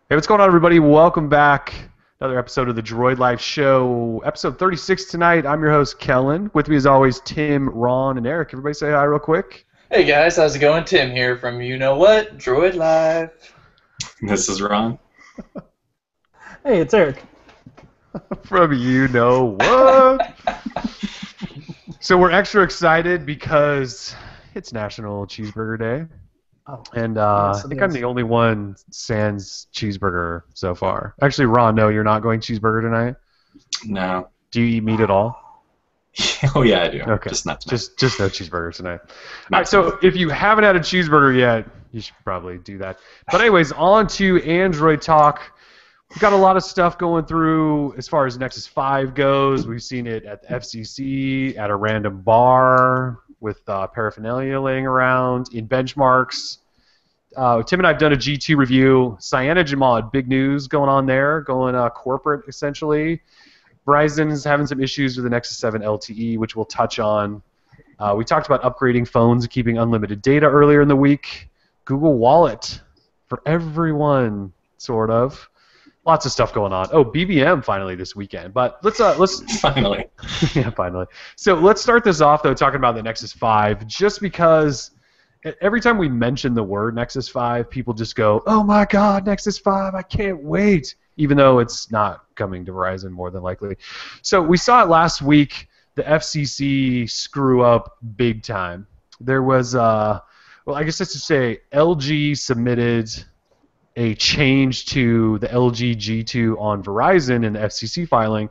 Hey, what's going on, everybody? Welcome back. Another episode of the Droid Life Show, episode 36 tonight. I'm your host, Kellen. With me, as always, Tim, Ron, and Eric. Everybody say hi real quick. Hey guys, how's it going? Tim here from You Know What? Droid Live. This is Ron. Hey, it's Eric. From You Know What? So we're extra excited because it's National Cheeseburger Day. Oh, And yes, I think it I'm is. the only one sans cheeseburger so far. Actually, Ron, no, you're not going cheeseburger tonight. No. Do you eat meat at all? Oh yeah, I do. Okay. Just not tonight. Just no cheeseburger tonight. All Not right, so if you haven't had a cheeseburger yet, you should probably do that. But anyways, on to Android talk. We've got a lot of stuff going through as far as Nexus 5 goes. We've seen it at the FCC, at a random bar, with paraphernalia laying around, in benchmarks. Tim and I have done a G2 review. CyanogenMod, big news going on there, going corporate essentially. Verizon's having some issues with the Nexus 7 LTE, which we'll touch on. We talked about upgrading phones and keeping unlimited data earlier in the week. Google Wallet for everyone, sort of. Lots of stuff going on. Oh, BBM finally this weekend. But let's Finally. yeah, finally. So let's start this off though talking about the Nexus 5, just because every time we mention the word Nexus 5, people just go, "Oh my God, Nexus 5! I can't wait!" Even though it's not coming to Verizon more than likely. So we saw it last week. The FCC screw up big time. There was, well, I guess let's just say LG submitted a change to the LG G2 on Verizon in the FCC filing,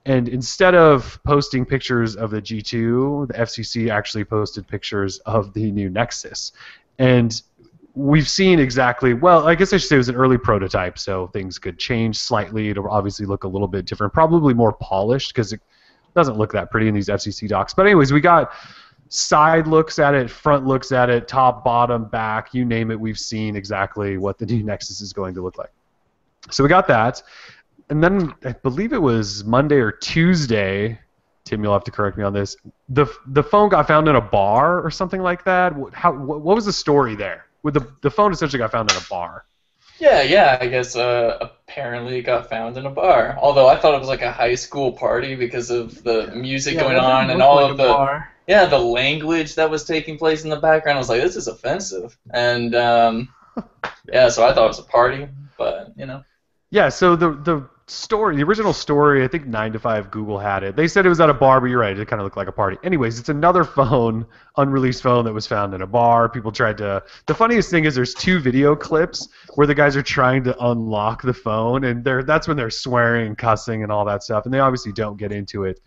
and instead of posting pictures of the G2, the FCC actually posted pictures of the new Nexus. And we've seen exactly, well, I guess I should say it was an early prototype, so things could change slightly. It'll obviously look a little bit different, probably more polished, because it doesn't look that pretty in these FCC docs. But anyways, we got side looks at it, front looks at it, top, bottom, back, you name it, we've seen exactly what the new Nexus is going to look like. So we got that. And then I believe it was Monday or Tuesday, Tim, you'll have to correct me on this, the phone got found in a bar or something like that. What was the story there? With the phone essentially got found in a bar. Yeah, I guess apparently it got found in a bar. Although I thought it was like a high school party because of the music Yeah, going that on didn't and look all like of a the bar. the language that was taking place in the background. I was like, this is offensive. And yeah, so I thought it was a party, but you know. Yeah, so the story, the original story, I think 9 to 5 Google had it. They said it was at a bar, but you're right, it kind of looked like a party. Anyways, it's another phone, unreleased phone that was found in a bar. People tried to... The funniest thing is there's 2 video clips where the guys are trying to unlock the phone, and that's when they're swearing and cussing and all that stuff, and they obviously don't get into it.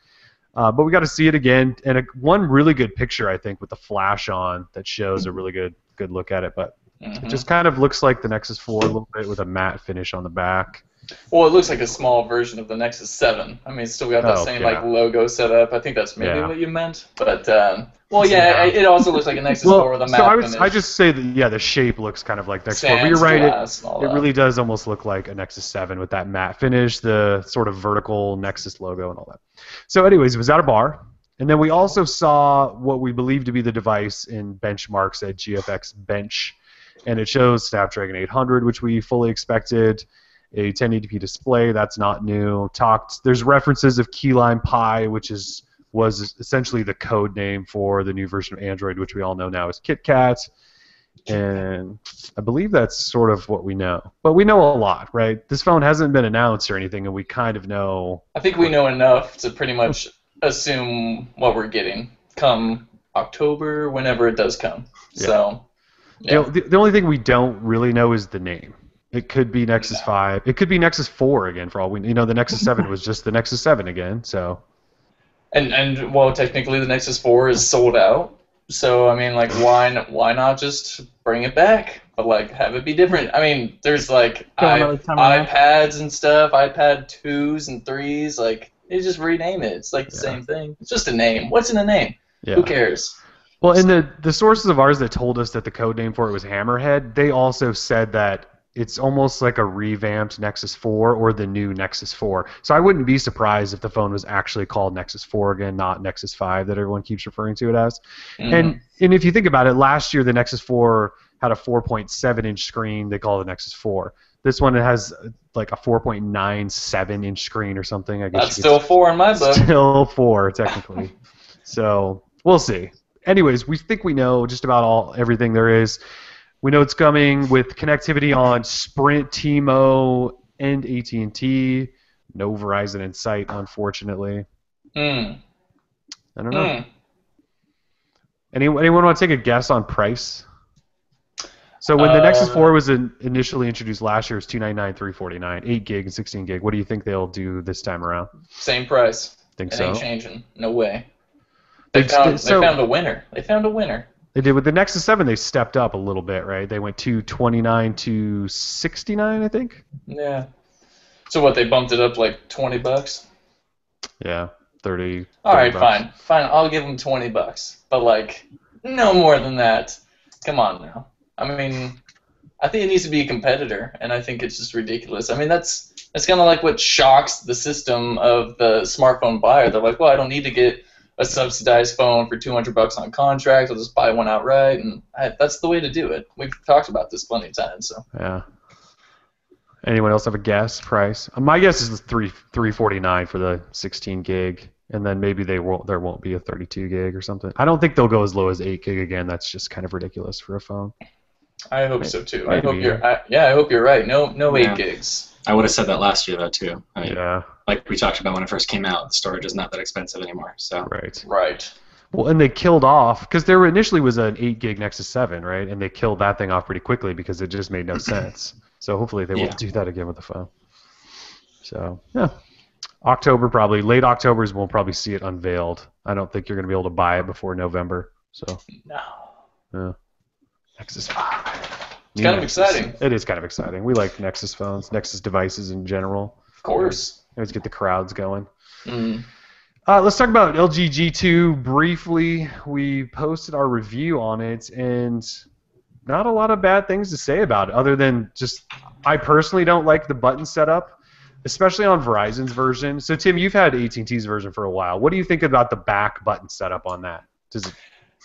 But we got to see it again, and one really good picture, I think, with the flash on that shows a really good look at it. But it just kind of looks like the Nexus 4 a little bit with a matte finish on the back. Well, it looks like a small version of the Nexus 7. I mean, it's still got that same yeah. like logo set up. I think that's maybe Yeah. what you meant. But well, yeah, it also looks like a Nexus 4 with a matte so finish. I just say that, yeah, the shape looks kind of like Nexus 4. But Sans you're right, glass and all it that. really does almost look like a Nexus 7 with that matte finish, the sort of vertical Nexus logo and all that. So anyways, it was at a bar. And then we also saw what we believe to be the device in benchmarks at GFX Bench. And it shows Snapdragon 800, which we fully expected. A 1080p display, that's not new. There's references of Key Lime Pie, which was essentially the code name for the new version of Android, which we all know now is KitKat. And I believe that's sort of what we know. But we know a lot, right? This phone hasn't been announced or anything, and we kind of know. I think we know enough to pretty much assume what we're getting come October, whenever it does come. Yeah. So, yeah. The only thing we don't really know is the name. It could be Nexus 5. It could be Nexus 4 again, for all we know. You know, the Nexus 7 was just the Nexus 7 again, so. And well, technically the Nexus 4 is sold out. So I mean, like, why not just bring it back, but like have it be different? I mean, there's like iPads and stuff, iPad 2s and 3s. Like, they just rename it. It's like the same thing. It's just a name. What's in a name? Yeah. Who cares? Well, and the sources of ours that told us that the code name for it was Hammerhead, they also said that it's almost like a revamped Nexus 4 or the new Nexus 4. So I wouldn't be surprised if the phone was actually called Nexus 4 again, not Nexus 5 that everyone keeps referring to it as. And if you think about it, last year the Nexus 4 had a 4.7-inch screen. They call it the Nexus 4. This one it has like a 4.97 inch screen or something. I guess That's still 4 in my book. Still 4 technically. So we'll see. Anyways, we think we know just about everything there is. We know it's coming with connectivity on Sprint, T-Mo, and AT&T. No Verizon in sight, unfortunately. I don't know. Anyone want to take a guess on price? So when the Nexus 4 was initially introduced last year, it was $299, $349, 8 gig and 16 gig. What do you think they'll do this time around? Same price. Think it so? Ain't changing. No way. They found a winner. They found a winner. They did with the Nexus 7. They stepped up a little bit, right? They went $229 to $69, I think. Yeah. So what? They bumped it up like $20. Yeah, 30. All right, bucks. fine. I'll give them $20, but like no more than that. Come on now. I mean, I think it needs to be a competitor, and I think it's just ridiculous. I mean, that's kind of like what shocks the system of the smartphone buyer. They're like, well, I don't need to get a subsidized phone for $200 on contract. I'll just buy one outright, and that's the way to do it. We've talked about this plenty of times. So. Yeah. Anyone else have a guess price? My guess is $349 for the 16 gig, and then maybe there won't be a 32 gig or something. I don't think they'll go as low as 8 gig again. That's just kind of ridiculous for a phone. I hope so too. I hope you're right. No 8 gigs. I would have said that last year though too. Yeah. Like we talked about when it first came out, the storage is not that expensive anymore. So. Right. Well, and they killed off because there initially was an 8 gig Nexus 7, right? And they killed that thing off pretty quickly because it just made no sense. So hopefully they won't do that again with the phone. So yeah, late October is when we'll probably see it unveiled. I don't think you're going to be able to buy it before November. So no. Yeah. Nexus 5. It's kind of exciting. It is kind of exciting. We like Nexus phones, Nexus devices in general. Of course. Always get the crowds going. Let's talk about LG G2 briefly. We posted our review on it, and not a lot of bad things to say about it, other than just I personally don't like the button setup, especially on Verizon's version. So, Tim, you've had AT&T's version for a while. What do you think about the back button setup on that? Does it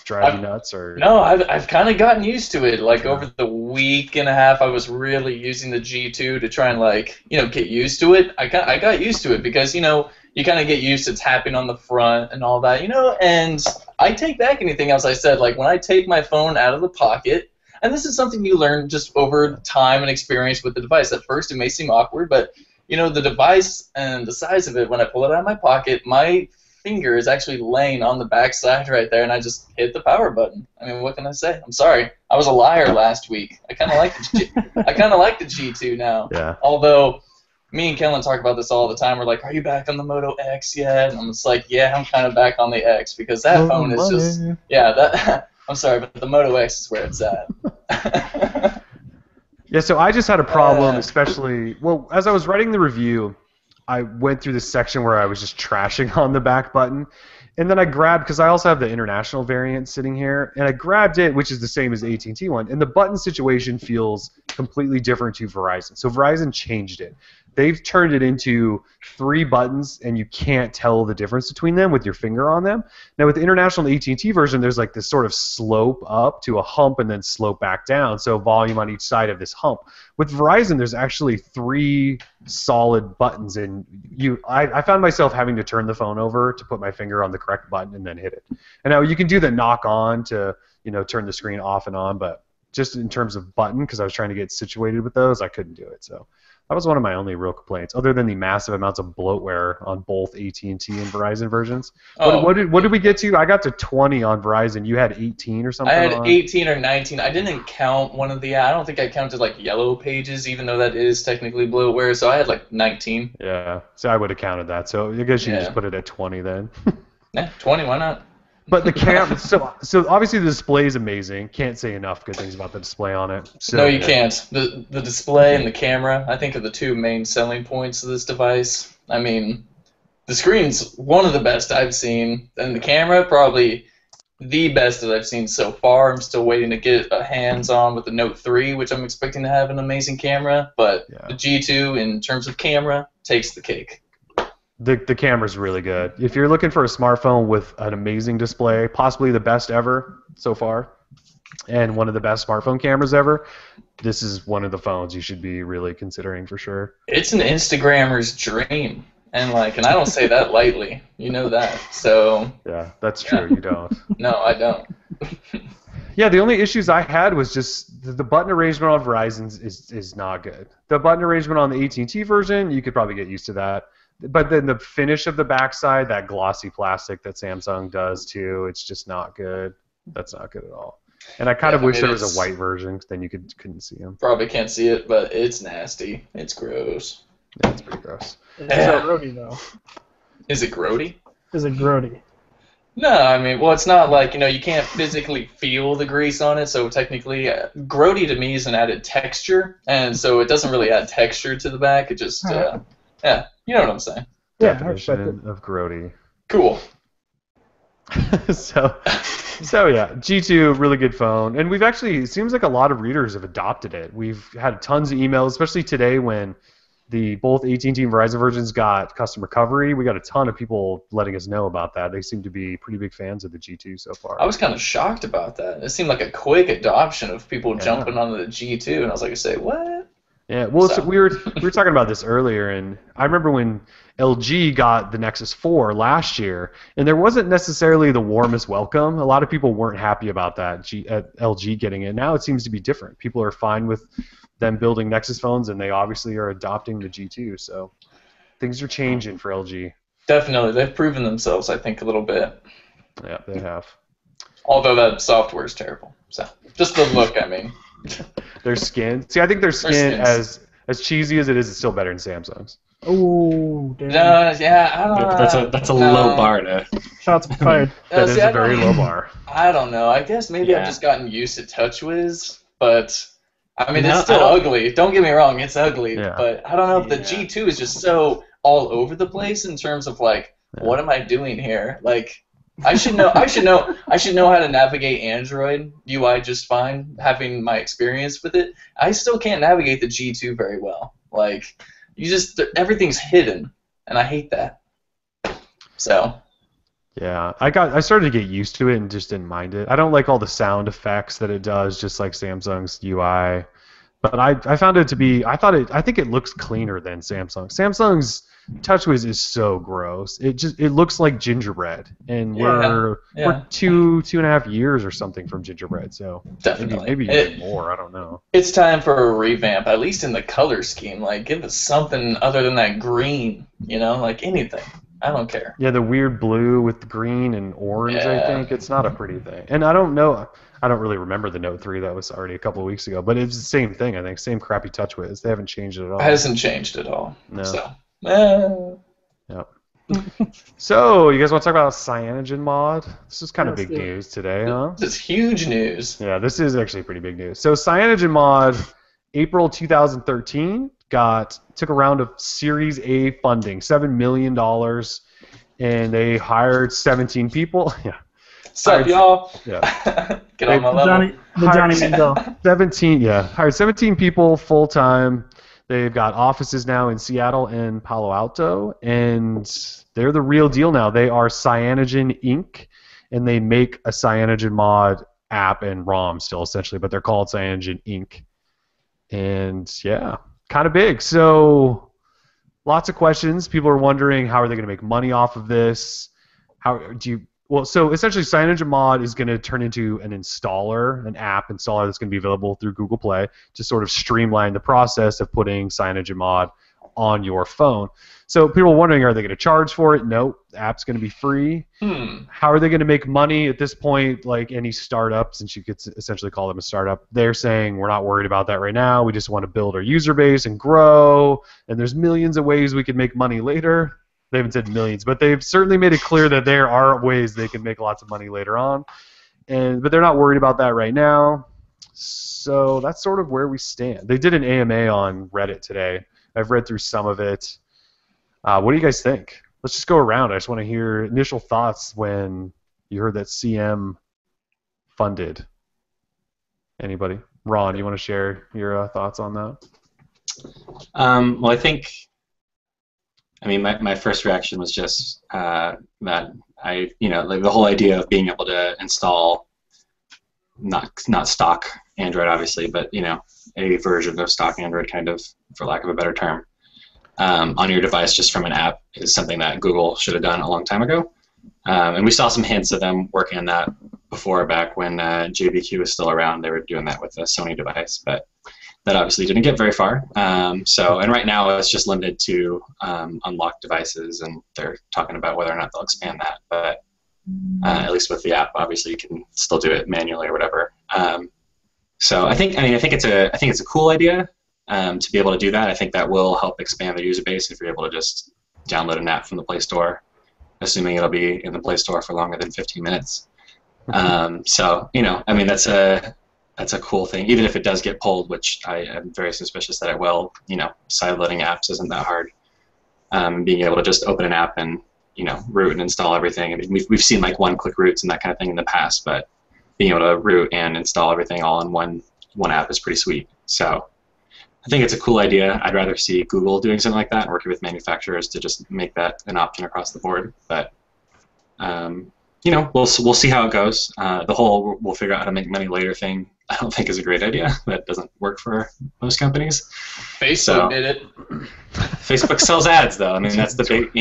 drive you nuts? Or no, I've kind of gotten used to it. Like over the week and a half, I was really using the G2 to try and get used to it. I got used to it because you kind of get used to tapping on the front and all that, and I take back anything else I said. Like when I take my phone out of the pocket, and this is something you learn just over time and experience with the device. At first, it may seem awkward, but the device and the size of it, when I pull it out of my pocket, my finger is actually laying on the back side right there, and I just hit the power button. I mean, what can I say? I'm sorry. I was a liar last week. I kind of like the G2 now. Yeah. Although me and Kellen talk about this all the time. We're like, are you back on the Moto X yet? And I'm just like, yeah, I'm kind of back on the X because that phone is just that. I'm sorry, but the Moto X is where it's at. Yeah, so I just had a problem, especially, well, as I was writing the review, I went through this section where I was just trashing on the back button, and then I grabbed, because I also have the international variant sitting here, and I grabbed it, which is the same as the AT&T one, and the button situation feels completely different to Verizon. So Verizon changed it. They've turned it into 3 buttons, and you can't tell the difference between them with your finger on them. Now, with the international AT&T version, there's like this sort of slope up to a hump and then slope back down, so volume on each side of this hump. With Verizon, there's actually 3 solid buttons, and I found myself having to turn the phone over to put my finger on the correct button and then hit it. And now you can do the knock on to turn the screen off and on, but just in terms of button, because I was trying to get situated with those, I couldn't do it. So that was one of my only real complaints, other than the massive amounts of bloatware on both AT&T and Verizon versions. What did we get to? I got to 20 on Verizon. You had 18 or something? I had 18 or 19. I didn't count one of the. I don't think I counted like yellow pages, even though that is technically bloatware. So I had like 19. Yeah, so I would have counted that. So I guess you can just put it at 20 then. Yeah, 20. Why not? But the camera, so obviously the display is amazing. Can't say enough good things about the display on it. So, no, you can't. The display and the camera, I think, are the 2 main selling points of this device. I mean, the screen's one of the best I've seen, and the camera probably the best that I've seen so far. I'm still waiting to get a hands-on with the Note 3, which I'm expecting to have an amazing camera. But the G2, in terms of camera, takes the cake. The camera's really good. If you're looking for a smartphone with an amazing display, possibly the best ever so far, and one of the best smartphone cameras ever, this is one of the phones you should be really considering for sure. It's an Instagrammer's dream, and I don't say that lightly. You know that. So yeah, that's true. You don't. No, I don't. Yeah, the only issues I had was just the button arrangement on Verizon's is not good. The button arrangement on the AT&T version, you could probably get used to that. But then the finish of the backside, that glossy plastic that Samsung does too, it's just not good. That's not good at all. And I kind of wish there was a white version, then you couldn't see them. Probably can't see it, but it's nasty. It's gross. Yeah, it's pretty gross. It's grody though. Is it grody? Is it grody? No, I mean, well, it's not like, you can't physically feel the grease on it, so technically, grody to me is an added texture, and so it doesn't really add texture to the back, it just, yeah, you know what I'm saying. Yeah, Definition of grody. Cool. So yeah, G2, really good phone, and it seems like a lot of readers have adopted it. We've had tons of emails, especially today when both AT&T and Verizon versions got custom recovery. We got a ton of people letting us know about that. They seem to be pretty big fans of the G2 so far. I was kind of shocked about that. It seemed like a quick adoption of people jumping onto the G2, and I was like, what? Yeah, well, so we were talking about this earlier, and I remember when LG got the Nexus 4 last year, and there wasn't necessarily the warmest welcome. A lot of people weren't happy about that, LG getting it. Now it seems to be different. People are fine with them building Nexus phones, and they obviously are adopting the G2, so things are changing for LG. Definitely. They've proven themselves, I think, a little bit. Yeah, they have. Although that software is terrible. So, just the look, I mean. Their skin. See, I think their skin, as cheesy as it is, still better than Samsung's. Oh, damn. No, yeah, I don't know. That's a low bar to. Shots fired. That is a very low bar. I don't know. I guess maybe I've just gotten used to TouchWiz, but I mean, it's still ugly. Don't get me wrong, it's ugly. Yeah. But I don't know if the G2 is just so all over the place in terms of what am I doing here? I should know how to navigate Android UI just fine, having my experience with it. I still can't navigate the G2 very well. Everything's hidden, and I hate that. So. Yeah, I started to get used to it and just didn't mind it. I don't like all the sound effects that it does, just like Samsung's UI. But I found it to be, I think it looks cleaner than Samsung. Samsung's TouchWiz is so gross. It looks like gingerbread, and we're 2.5 years or something from gingerbread. So definitely, maybe even more. I don't know. It's time for a revamp, at least in the color scheme. Give us something other than that green. Anything. I don't care. Yeah, the weird blue with green and orange. I think it's not a pretty thing, and I don't know. I don't really remember the Note 3. That was already a couple of weeks ago, but it's the same thing. I think same crappy TouchWiz. They haven't changed it at all. It hasn't changed at all. No. So. Yep. So, you guys want to talk about Cyanogen mod? This is kind of big news today, huh? This is huge news. Yeah, this is actually pretty big news. So, Cyanogen mod, April 2013, took a round of Series A funding, $7 million, and they hired 17 people. Yeah. What's up, y'all? Yeah. Get on my level. Johnny Manziel. 17, yeah. Hired 17 people full-time. They've got offices now in Seattle and Palo Alto, and they're the real deal now. They are Cyanogen Inc., and they make a Cyanogen mod app and ROM still, essentially, but they're called Cyanogen Inc. And, yeah, kind of big. So, lots of questions. People are wondering, how are they going to make money off of this? So essentially, Cyanogen Mod is going to turn into an installer, an app installer that's going to be available through Google Play to sort of streamline the process of putting Cyanogen Mod on your phone. So people are wondering, are they going to charge for it? No, the app's going to be free. How are they going to make money at this point? Like any startup, since you could essentially call them a startup, they're saying we're not worried about that right now. We just want to build our user base and grow, and there's millions of ways we can make money later. They haven't said millions, but they've certainly made it clear that there are ways they can make lots of money later on. But they're not worried about that right now. So that's sort of where we stand. They did an AMA on Reddit today. I've read through some of it. What do you guys think? Let's just go around. I just want to hear initial thoughts when you heard that CM funded. Anybody? Ron, you want to share your thoughts on that? Well, I think... my first reaction was just that the whole idea of being able to install not stock Android obviously, but a version of stock Android kind of, for lack of a better term, on your device just from an app is something that Google should have done a long time ago. And we saw some hints of them working on that before, back when JBQ was still around. They were doing that with a Sony device, but that obviously didn't get very far. And right now it's just limited to unlocked devices, and they're talking about whether or not they'll expand that. But at least with the app, obviously you can still do it manually or whatever. So I think it's a cool idea to be able to do that. I think that will help expand the user base if you're able to just download an app from the Play Store, assuming it'll be in the Play Store for longer than 15 minutes. That's a cool thing, even if it does get pulled, which I am very suspicious that it will. Sideloading apps isn't that hard. Being able to just open an app and root and install everything. I mean, we've seen like one-click roots and that kind of thing in the past, but being able to root and install everything all in one app is pretty sweet. So I think it's a cool idea. I'd rather see Google doing something like that and working with manufacturers to just make that an option across the board. But we'll see how it goes. The whole we'll figure out how to make money later thing, I don't think is a great idea. That doesn't work for most companies. Facebook did it. Facebook sells ads, though. I mean, that's the big,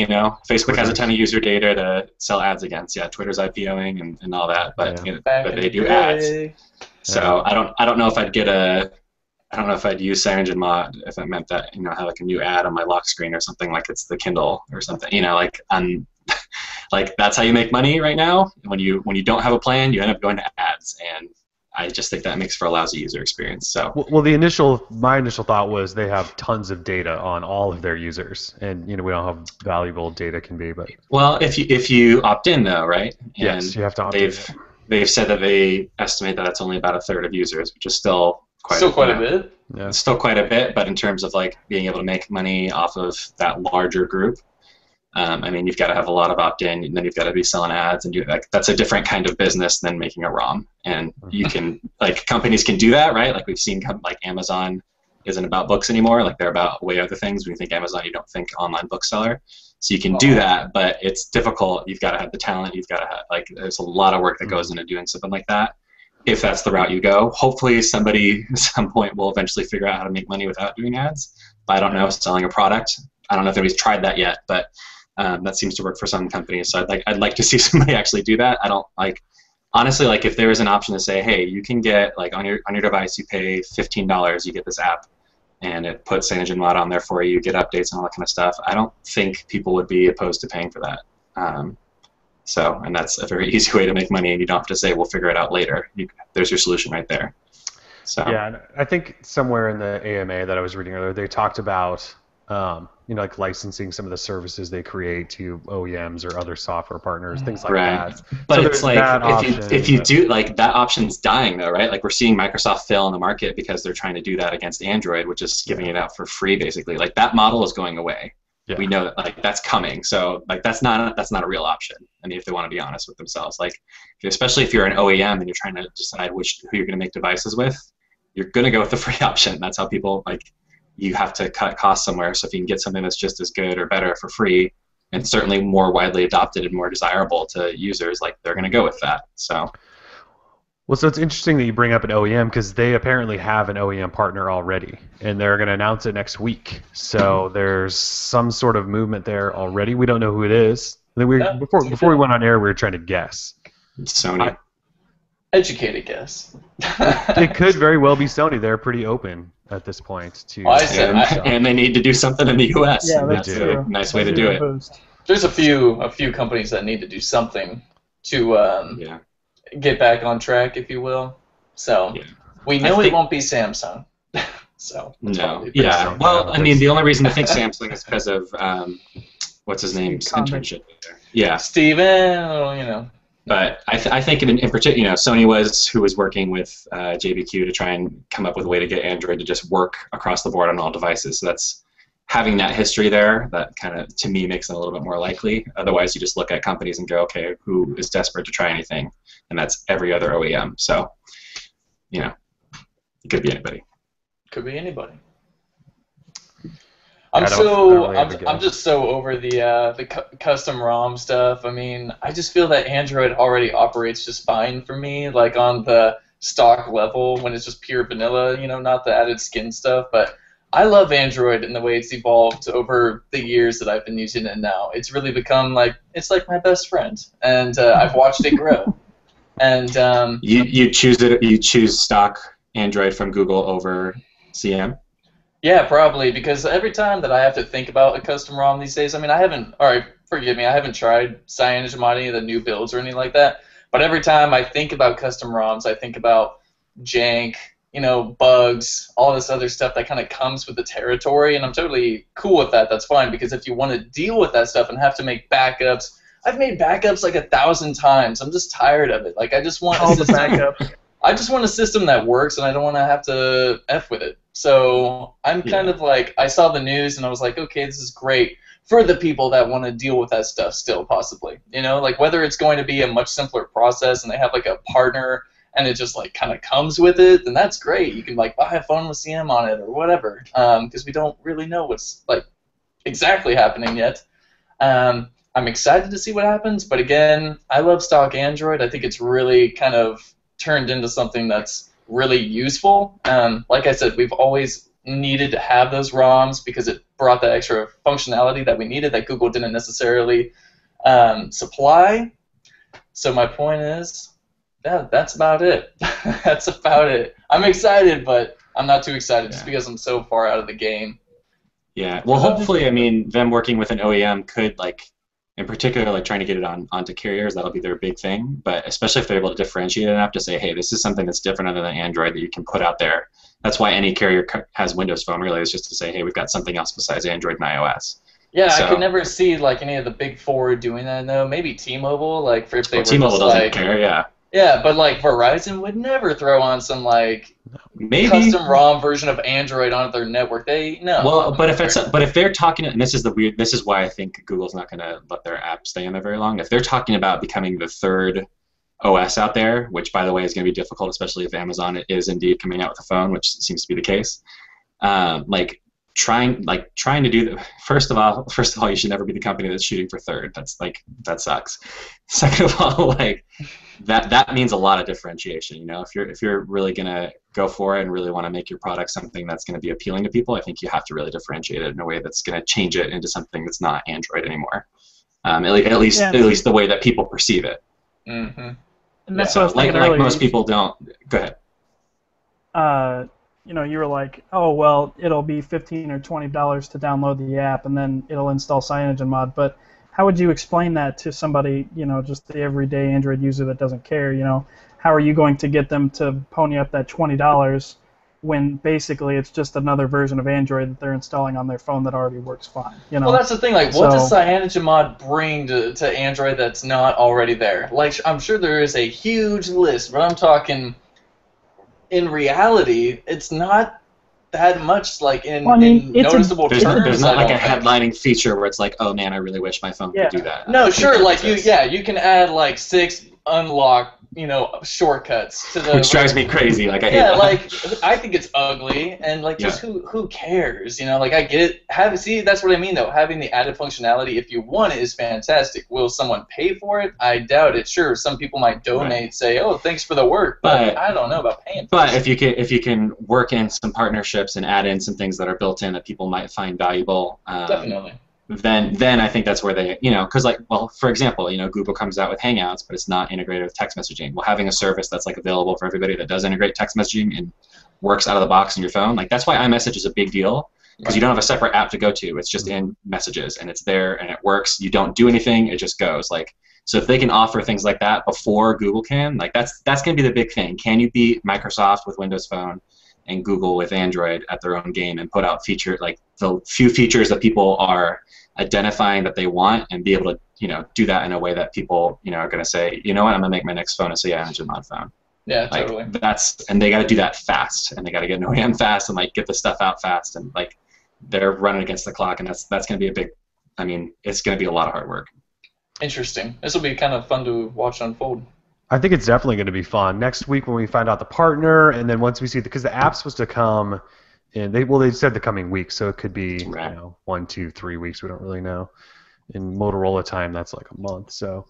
Facebook has a ton of user data to sell ads against. Yeah, Twitter's IPOing and all that, but but they do ads. So I don't know if I'd use CyanogenMod if it meant that have like a new ad on my lock screen or something, like it's the Kindle or something. Like that's how you make money right now. When you don't have a plan, you end up going to ads, and I just think that makes for a lousy user experience. So well, my initial thought was they have tons of data on all of their users, and we don't know how valuable data can be. But if you opt in though, right? Yes, you have to opt in. They've said that they estimate that it's only about a third of users, which is still quite a bit. Yeah. It's still quite a bit, but in terms of like being able to make money off of that larger group, you've got to have a lot of opt-in, and then you've got to be selling ads, and that's a different kind of business than making a ROM. And you can, companies can do that, right? Like we've seen, like Amazon isn't about books anymore. Like they're about way other things. When you think Amazon, you don't think online bookseller. So you can do that, but it's difficult. You've got to have the talent. You've got to have, there's a lot of work that goes into doing something like that. If that's the route you go, hopefully somebody at some point will eventually figure out how to make money without doing ads. But I don't know, selling a product. I don't know if anybody's tried that yet, but that seems to work for some companies. So I'd like to see somebody actually do that. I don't honestly, if there is an option to say, hey, you can get on your device, you pay $15, you get this app, and it puts CyanogenMod on there for you, get updates and all that kind of stuff. I don't think people would be opposed to paying for that. And that's a very easy way to make money, and you don't have to say, we'll figure it out later. There's your solution right there. So yeah, and I think somewhere in the AMA that I was reading earlier, they talked about licensing some of the services they create to OEMs or other software partners, things like that. But so it's if you do, that option's dying though, right? Like we're seeing Microsoft fail in the market because they're trying to do that against Android, which is giving it out for free basically. That model is going away. Yeah. We know that that's coming. So that's not a real option. I mean, if they want to be honest with themselves, especially if you're an OEM and you're trying to decide who you're going to make devices with, you're going to go with the free option. That's how people you have to cut costs somewhere. So if you can get something that's just as good or better for free, and certainly more widely adopted and more desirable to users, they're going to go with that. So it's interesting that you bring up an OEM, because they apparently have an OEM partner already, and they're going to announce it next week. So there's some sort of movement there already. We don't know who it is. Before we went on air, we were trying to guess. Sony. Educated guess. It could very well be Sony. They're pretty open at this point to. And they need to do something in the U.S. Yeah, that's a nice way to do it. There's a few companies that need to do something to get back on track, if you will. So we know it won't be Samsung. So no, yeah. Well, the only reason to think Samsung is because of what's his name's internship there. Yeah, Steven. But I think in particular, Sony was working with JBQ to try and come up with a way to get Android to just work across the board on all devices. So that's having that history there. That kind of, to me, makes it a little bit more likely. Otherwise, you just look at companies and go, okay, who is desperate to try anything? And that's every other OEM. So, it could be anybody. Could be anybody. I'm just so over the custom ROM stuff. I mean, I just feel that Android already operates just fine for me. On the stock level when it's just pure vanilla, not the added skin stuff. But I love Android and the way it's evolved over the years that I've been using it now. It's really become it's like my best friend, and I've watched it grow. And you choose stock Android from Google over CM? Yeah, probably, because every time that I have to think about a custom ROM these days, I mean, I haven't tried CyanogenMod, the new builds or anything like that, but every time I think about custom ROMs, I think about jank, bugs, all this other stuff that kind of comes with the territory, and I'm totally cool with that. That's fine, because if you want to deal with that stuff and have to make backups, I've made backups 1,000 times. I'm just tired of it. I just want all the backups. I just want a system that works, and I don't want to have to F with it. So I'm kind of I saw the news, and I was like, okay, this is great for the people that want to deal with that stuff still, possibly. Whether it's going to be a much simpler process, and they have a partner, and it just kind of comes with it, then that's great. You can buy a phone with CM on it or whatever, because we don't really know what's exactly happening yet. I'm excited to see what happens, but again, I love stock Android. I think it's really kind of turned into something that's really useful. Like I said, we've always needed to have those ROMs because it brought that extra functionality that we needed that Google didn't necessarily supply. So my point is, yeah, that's about it. That's about it. I'm excited, but I'm not too excited just because I'm so far out of the game. Yeah, well, hopefully, I mean, them working with an OEM could, in particular, trying to get it onto carriers, that'll be their big thing. But especially if they're able to differentiate enough to say, hey, this is something that's different other than Android that you can put out there. That's why any carrier has Windows Phone, really, is just to say, hey, we've got something else besides Android and iOS. Yeah, so, I could never see any of the big four doing that, though. Maybe T-Mobile, if they were T-Mobile doesn't care, yeah. Yeah, but Verizon would never throw on some maybe custom ROM version of Android onto their network. No. Well, but if they're talking, and this is why I think Google's not going to let their app stay in there very long. If they're talking about becoming the third OS out there, which by the way is going to be difficult, especially if Amazon is indeed coming out with a phone, which seems to be the case. Trying to do first of all, you should never be the company that's shooting for third. That sucks. Second of all, that means a lot of differentiation. If you're really gonna go for it and really want to make your product something that's going to be appealing to people, I think you have to really differentiate it in a way that's going to change it into something that's not Android anymore. At least the way that people perceive it. Mm-hmm. And that's what I was thinking earlier. Most people don't. Go ahead. You were like, oh, well, it'll be $15 or $20 to download the app, and then it'll install CyanogenMod. But how would you explain that to somebody, just the everyday Android user that doesn't care? How are you going to get them to pony up that $20 when basically it's just another version of Android that they're installing on their phone that already works fine? Well, that's the thing. What does CyanogenMod bring to Android that's not already there? I'm sure there is a huge list, but I'm talking. In reality, it's not that much in noticeable terms. There's not a headlining feature where it's oh man, I really wish my phone could do that. No, sure, you can add 6 unlock shortcuts to the which drives me crazy. I hate that. I think it's ugly and just who cares? I get it. That's what I mean though. Having the added functionality, if you want it, is fantastic. Will someone pay for it? I doubt it. Sure, some people might donate, say, "Oh, thanks for the work," but I don't know about paying. But if you can work in some partnerships and add in some things that are built in that people might find valuable, definitely. Then I think that's where they, because for example, Google comes out with Hangouts, but it's not integrated with text messaging. Well, having a service that's available for everybody that does integrate text messaging and works out of the box on your phone, that's why iMessage is a big deal, because you don't have a separate app to go to. It's just in Messages, and it's there, and it works. You don't do anything; it just goes. So if they can offer things like that before Google can, that's going to be the big thing. Can you beat Microsoft with Windows Phone and Google with Android at their own game and put out the few features that people are identifying that they want, and be able to do that in a way that people are going to say, you know what, I'm going to make my next phone a CyanogenMod phone. Yeah, totally. And they got to do that fast, and they got to get an OEM fast, and get the stuff out fast, and they're running against the clock, and that's going to be a big. It's going to be a lot of hard work. Interesting. This will be kind of fun to watch unfold. I think it's definitely going to be fun. Next week when we find out the partner, and then once we see, because the app's supposed to come, and they said the coming week, so it could be 1, 2, 3 weeks. We don't really know. In Motorola time, that's a month. So,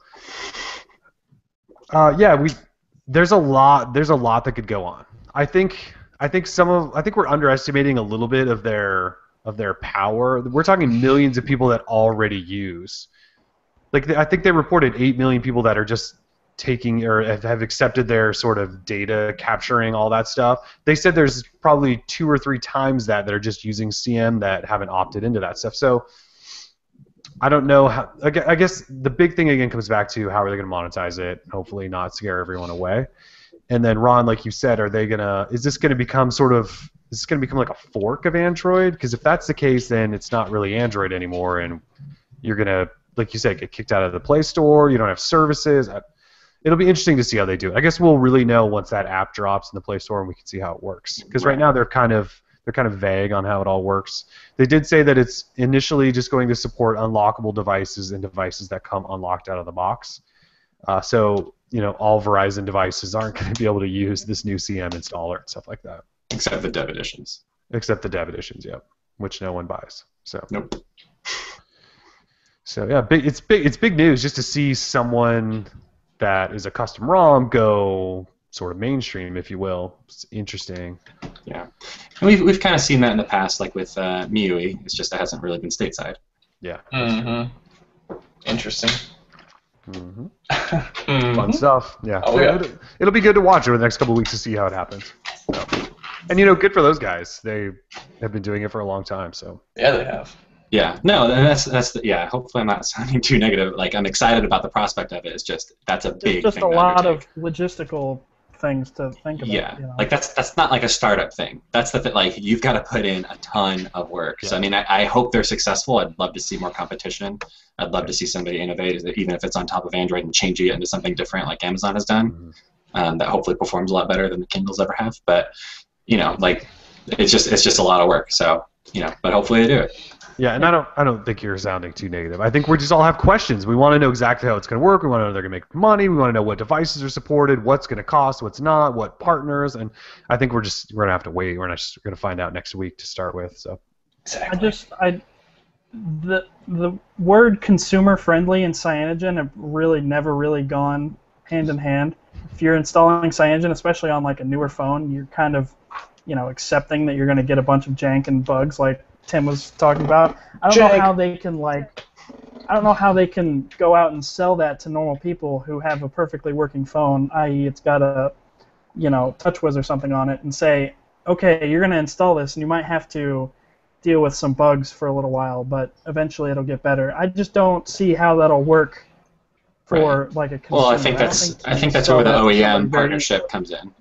there's a lot that could go on. I think we're underestimating a little bit of their power. We're talking millions of people that already use. Like I think they reported 8 million people that are just taking or have accepted their sort of data capturing all that stuff. They said there's probably 2 or 3 times that are just using CM that haven't opted into that stuff. So I don't know how. I guess the big thing again comes back to how are they going to monetize it? Hopefully not scare everyone away. And then Ron, like you said, is this going to become like a fork of Android? Because if that's the case, then it's not really Android anymore, and you're going to, like you said, get kicked out of the Play Store. You don't have services. It'll be interesting to see how they do it. I guess we'll really know once that app drops in the Play Store and we can see how it works. Because right now they're kind of vague on how it all works. They did say that it's initially just going to support unlockable devices and devices that come unlocked out of the box. So all Verizon devices aren't going to be able to use this new CM installer and stuff like that. Except the dev editions. Except the dev editions, yep, which no one buys. So. Nope. So yeah, it's big news just to see someone that is a custom ROM go sort of mainstream, if you will. It's interesting. Yeah, and we've kind of seen that in the past, like with MIUI. It's just it hasn't really been stateside. Yeah. Mm-hmm. Interesting. Mm-hmm. Mm-hmm. Fun stuff. Yeah. Oh, yeah. It'll be good to watch over the next couple of weeks to see how it happens. So. And good for those guys. They have been doing it for a long time. So. Yeah, they have. Yeah, no, yeah. Hopefully, I'm not sounding too negative. Like, I'm excited about the prospect of it. It's just that's a big. Just thing a to lot undertake. of logistical things to think about. Yeah, like that's not like a startup thing. That's the thing. Like, you've got to put in a ton of work. Yeah. So I mean, I hope they're successful. I'd love to see more competition. I'd love to see somebody innovate, even if it's on top of Android, and change it into something different, like Amazon has done. Mm-hmm. That hopefully performs a lot better than the Kindles ever have. But like, it's just a lot of work. So but hopefully they do it. Yeah, and I don't think you're sounding too negative. I think we just all have questions. We want to know exactly how it's going to work. We want to know they're going to make money. We want to know what devices are supported, what's going to cost, what's not, what partners, and I think we're going to have to wait. We're not just going to find out next week to start with. So exactly. The word consumer friendly and cyanogen have really never really gone hand in hand. If you're installing cyanogen, especially on like a newer phone, you're kind of accepting that you're going to get a bunch of jank and bugs like Tim was talking about. I don't know how they can go out and sell that to normal people who have a perfectly working phone, i.e. it's got a TouchWiz or something on it, and say, okay, you're going to install this and you might have to deal with some bugs for a little while, but eventually it'll get better. I just don't see how that'll work for like a consumer. Well, I think that's where the OEM partnership comes in.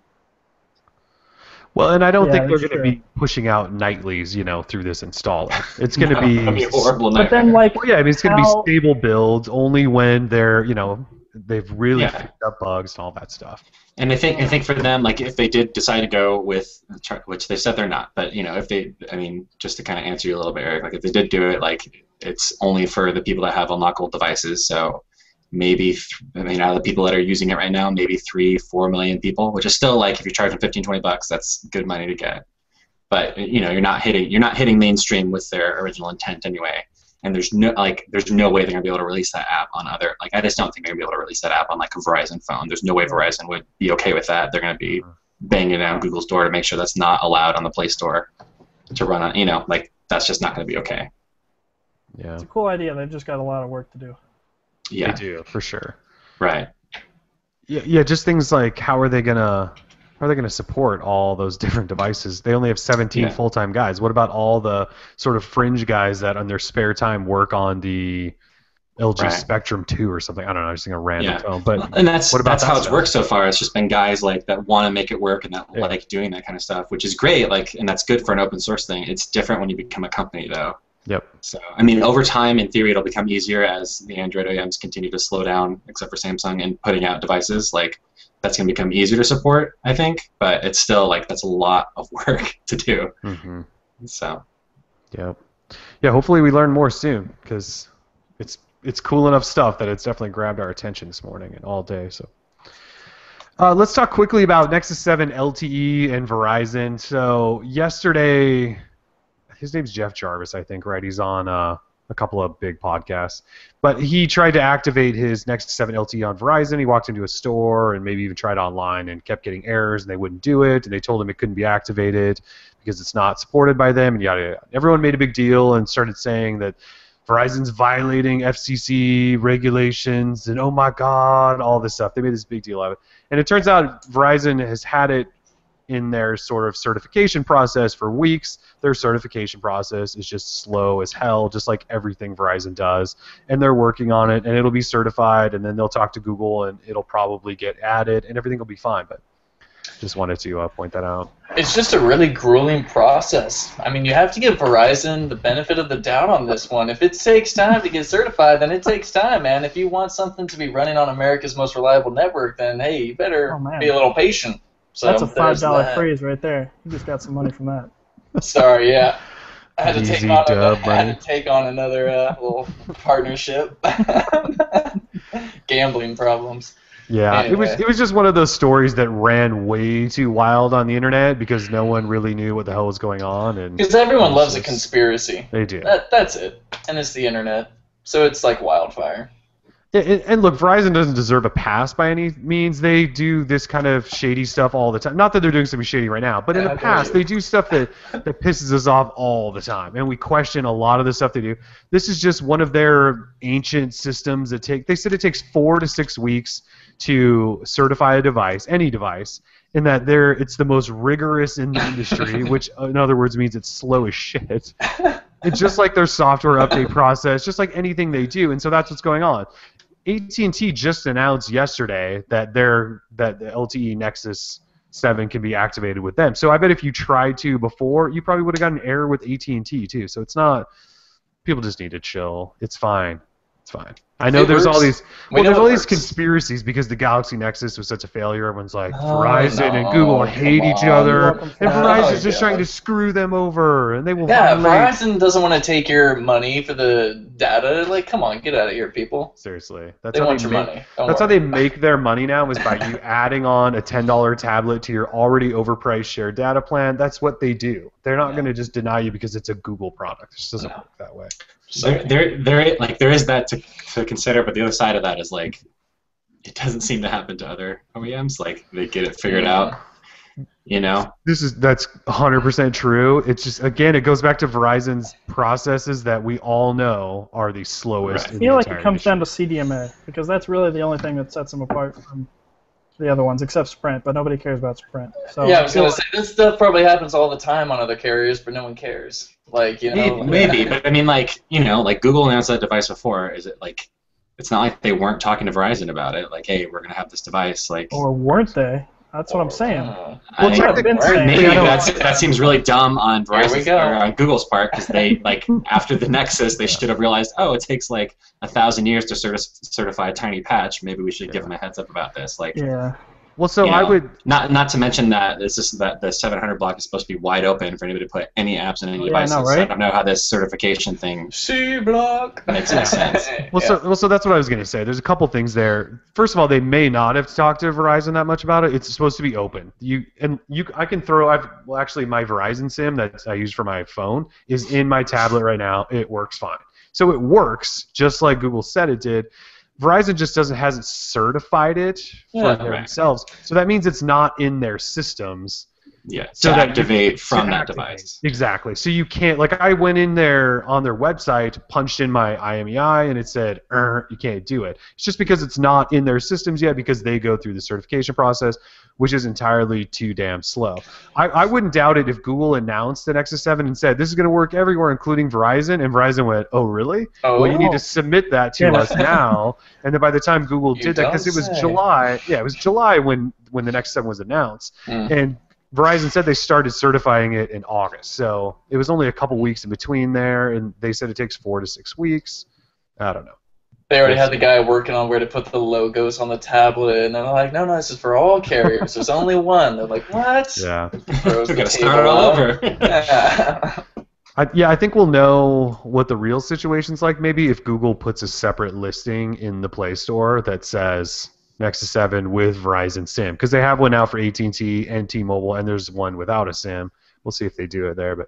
Well, and I don't think they're going to be pushing out nightlies, through this installer. It's going to be a horrible nightmare. But then, like, it's going to be stable builds only when they're, they've really picked up bugs and all that stuff. And I think for them, like, if they did decide to go with, which they said they're not, but if they, just to kind of answer you a little bit, Eric, like if they did do it, like it's only for the people that have unlockable devices, so. Maybe, out of the people that are using it right now, maybe 3-4 million people, which is still like if you're charging $15-$20, that's good money to get. But you're not hitting mainstream with their original intent anyway. And there's no way they're gonna be able to release that app on other. Like I just don't think they're gonna be able to release that app on like a Verizon phone. There's no way Verizon would be okay with that. They're gonna be banging down Google's door to make sure that's not allowed on the Play Store to run on. Like that's just not gonna be okay. Yeah, it's a cool idea. They've just got a lot of work to do. Yeah, they do for sure. Right. Yeah. Just things like how are they gonna support all those different devices? They only have 17 full-time guys. What about all the sort of fringe guys that on their spare time work on the LG Spectrum 2 or something? I don't know. I'm just thinking a random phone. But and that's how it's worked so far. It's just been guys like that want to make it work and that like doing that kind of stuff, which is great. Like, and that's good for an open source thing. It's different when you become a company, though. Yep. So, over time, in theory, it'll become easier as the Android OEMs continue to slow down, except for Samsung, in putting out devices. Like, that's going to become easier to support, I think. But it's still, like, that's a lot of work to do. Mm-hmm. So. Yep. Yeah, hopefully we learn more soon, because it's cool enough stuff that it's definitely grabbed our attention this morning and all day. So. Let's talk quickly about Nexus 7 LTE and Verizon. So, yesterday... His name's Jeff Jarvis, I think, right? He's on a couple of big podcasts. But he tried to activate his Nexus 7 LTE on Verizon. He walked into a store and maybe even tried online and kept getting errors, and they wouldn't do it, and they told him it couldn't be activated because it's not supported by them, and yada yada. Everyone made a big deal and started saying that Verizon's violating FCC regulations, and oh my God, all this stuff. They made this big deal of it. And it turns out Verizon has had it in their sort of certification process for weeks. Their certification process is just slow as hell, just like everything Verizon does. And they're working on it, and it'll be certified, and then they'll talk to Google, and it'll probably get added, and everything will be fine. But just wanted to point that out. It's just a really grueling process. I mean, you have to give Verizon the benefit of the doubt on this one. If it takes time to get certified, then it takes time, man. If you want something to be running on America's most reliable network, then, hey, you better be a little patient. So that's a $5 phrase right there. You just got some money from that. Sorry, yeah. I had to take on another little partnership. Gambling problems. Yeah, anyway. it was just one of those stories that ran way too wild on the internet because no one really knew what the hell was going on. And because everyone loves a conspiracy. They do. That's it. And it's the internet. So it's like wildfire. Yeah, and look, Verizon doesn't deserve a pass by any means. They do this kind of shady stuff all the time. Not that they're doing something shady right now, but in the past, they do stuff that pisses us off all the time. And we question a lot of the stuff they do. This is just one of their ancient systems that they said it takes 4 to 6 weeks to certify a device, any device, and that it's the most rigorous in the industry, which in other words means it's slow as shit. It's just like their software update process, just like anything they do, and so that's what's going on. AT&T just announced yesterday that the LTE Nexus 7 can be activated with them. So I bet if you tried to before, you probably would have gotten an error with AT&T too. So it's not. People just need to chill. It's fine. It's fine. I know there's all these conspiracies because the Galaxy Nexus was such a failure. Everyone's like, Verizon and Google hate each other, and Verizon's just trying to screw them over, and they will. Yeah, Verizon doesn't want to take your money for the data. Like, come on, get out of here, people. Seriously, they want your money. That's how they make their money now, is by you adding on a $10 tablet to your already overpriced shared data plan. That's what they do. They're not going to just deny you because it's a Google product. It just doesn't work that way. So there is that to consider, but the other side of that is like it doesn't seem to happen to other OEMs. Like they get it figured out, you know. That's 100% true. It's just again, it goes back to Verizon's processes that we all know are the slowest. I feel like it comes down to CDMA because that's really the only thing that sets them apart from the other ones, except Sprint. But nobody cares about Sprint. So yeah, I was gonna say this stuff probably happens all the time on other carriers, but no one cares. Like, you know, maybe, but I mean, like, you know, like Google announced that device before. Is it like, it's not like they weren't talking to Verizon about it. Like, hey, we're gonna have this device. Like, or weren't they? That's what I'm saying. Maybe that seems really dumb on Verizon's or on Google's part because they like after the Nexus they should have realized, oh, it takes like 1,000 years to certify a tiny patch. Maybe we should give them a heads up about this. Like, yeah. Well, so I would not to mention that it's just that the 700 block is supposed to be wide open for anybody to put any apps in any devices. I know, right? So I don't know how this certification thing C block makes any sense. So that's what I was going to say. There's a couple things there. First of all, they may not have talked to Verizon that much about it. It's supposed to be open. I can throw. Actually my Verizon SIM that I use for my phone is in my tablet right now. It works fine. So it works just like Google said it did. Verizon just hasn't certified it for themselves, so that means it's not in their systems. Yeah, to activate from that device. Exactly. So you can't, like, I went in there on their website, punched in my IMEI, and it said, you can't do it. It's just because it's not in their systems yet because they go through the certification process, which is entirely too damn slow. I wouldn't doubt it if Google announced the Nexus 7 and said, this is going to work everywhere, including Verizon, and Verizon went, oh, really? Oh. Well, you need to submit that to us now. And then by the time Google did that, because it was July, it was July when the Nexus 7 was announced, and Verizon said they started certifying it in August, so it was only a couple weeks in between there, and they said it takes 4 to 6 weeks. I don't know. They already had the guy working on where to put the logos on the tablet, and they're like, no, this is for all carriers. There's only one. They're like, what? Yeah. Throws We're going to start it all over. I think we'll know what the real situation's like maybe if Google puts a separate listing in the Play Store that says Nexus 7 with Verizon SIM, because they have one now for AT&T and T-Mobile, and there's one without a SIM. We'll see if they do it there, but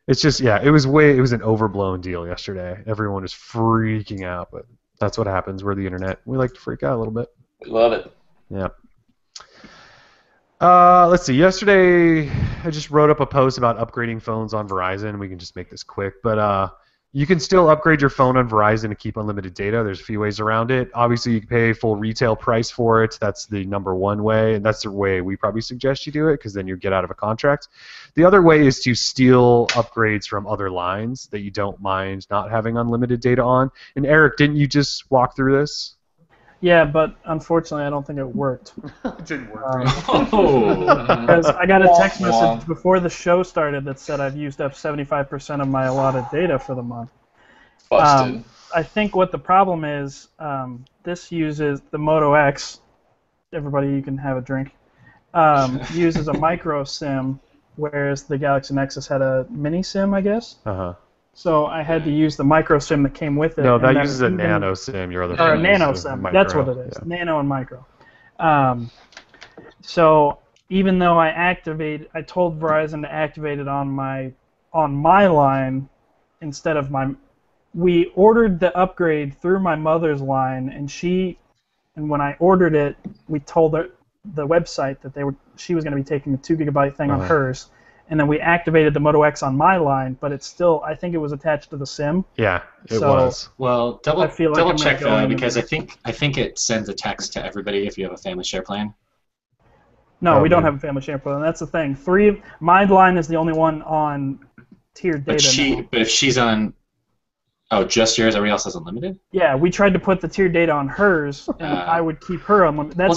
It's just, yeah, it was an overblown deal yesterday. Everyone was freaking out, but that's what happens. We're the internet. We like to freak out a little bit. We love it. Yeah. Let's see. Yesterday, I just wrote up a post about upgrading phones on Verizon. We can just make this quick, but you can still upgrade your phone on Verizon to keep unlimited data. There's a few ways around it. Obviously, you can pay full retail price for it. That's the number one way, and that's the way we probably suggest you do it, because then you get out of a contract. The other way is to steal upgrades from other lines that you don't mind not having unlimited data on. And Eric, didn't you just walk through this? Yeah, but unfortunately, I don't think it worked. It didn't work. Because I got a text message before the show started that said I've used up 75% of my allotted data for the month. Busted. I think what the problem is, this uses the Moto X. Everybody, you can have a drink. Uses a micro SIM, whereas the Galaxy Nexus had a mini SIM, I guess. Uh-huh. So I had to use the micro SIM that came with it. No, that uses a nano SIM. Your other phone or a nano SIM. That's what it is. Yeah. Nano and micro. So even though I told Verizon to activate it on my line instead of we ordered the upgrade through my mother's line, and when I ordered it, we told the website that she was going to be taking the 2 GB thing on hers. And then we activated the Moto X on my line, but it's still, I think it was attached to the SIM. Yeah, it was. Well, double check that, because I think it sends a text to everybody if you have a family share plan. No, we don't have a family share plan. That's the thing. My line is the only one on tiered data. But if she's on, just yours, everybody else has unlimited? Yeah, we tried to put the tiered data on hers, and I would keep her unlimited.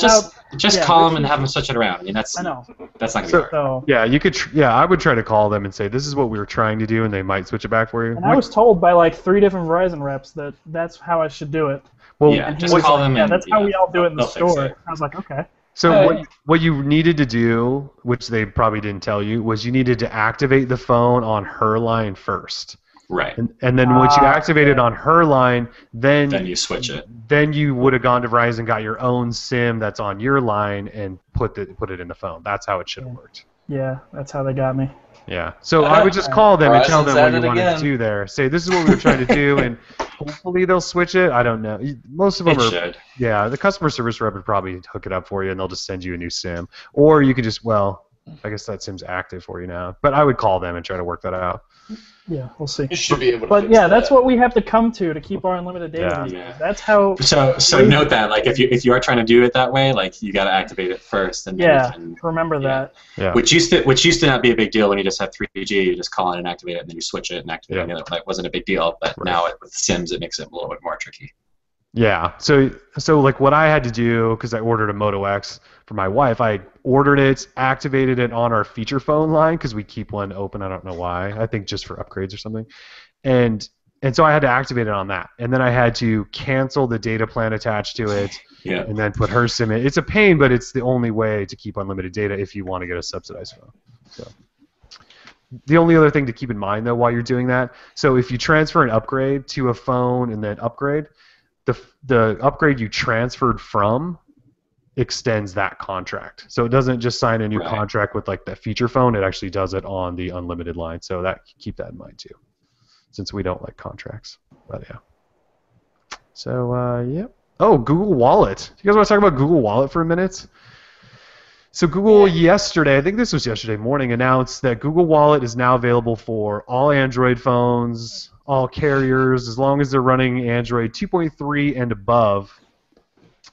Just call them and have them switch it around. I mean, that's not going to be hard. So, yeah, I would try to call them and say, this is what we were trying to do, and they might switch it back for you. And I was told by like 3 different Verizon reps that that's how I should do it. Well, just call them. Yeah, that's how we all do it in the store. I was like, okay. So what you needed to do, which they probably didn't tell you, was you needed to activate the phone on her line first. Right. And then once you activate it on her line, then you switch it. Then you would have gone to Verizon, got your own SIM that's on your line, and put it in the phone. That's how it should have worked. Yeah, that's how they got me. Yeah. So I would just call them and tell them what you wanted to do there. Say, this is what we were trying to do, and hopefully they'll switch it. I don't know. Most of them should. Yeah, the customer service rep would probably hook it up for you, and they'll just send you a new SIM. Or you could just, I guess that SIM's active for you now. But I would call them and try to work that out. Yeah, we'll see. You should be able to. But that's what we have to come to keep our unlimited data. Yeah. That's how. So note that, like, if you are trying to do it that way, like, you got to activate it first, and then remember that. Yeah. Which used to not be a big deal when you just have 3G. You just call in and activate it, and then you switch it and activate it. The other one. It wasn't a big deal, but now with SIMs, it makes it a little bit more tricky. Yeah. So like what I had to do, because I ordered a Moto X for my wife, I ordered it, activated it on our feature phone line, because we keep one open. I don't know why. I think just for upgrades or something. And so I had to activate it on that. And then I had to cancel the data plan attached to it, and then put her SIM in. It's a pain, but it's the only way to keep unlimited data if you want to get a subsidized phone. So the only other thing to keep in mind, though, while you're doing that, so if you transfer an upgrade to a phone and then upgrade, the upgrade you transferred from extends that contract. So it doesn't just sign a new contract with like that feature phone. It actually does it on the unlimited line. So keep that in mind too, since we don't like contracts. But yeah. So Oh, Google Wallet. You guys want to talk about Google Wallet for a minute? So Google yesterday, I think this was yesterday morning, announced that Google Wallet is now available for all Android phones, all carriers, as long as they're running Android 2.3 and above.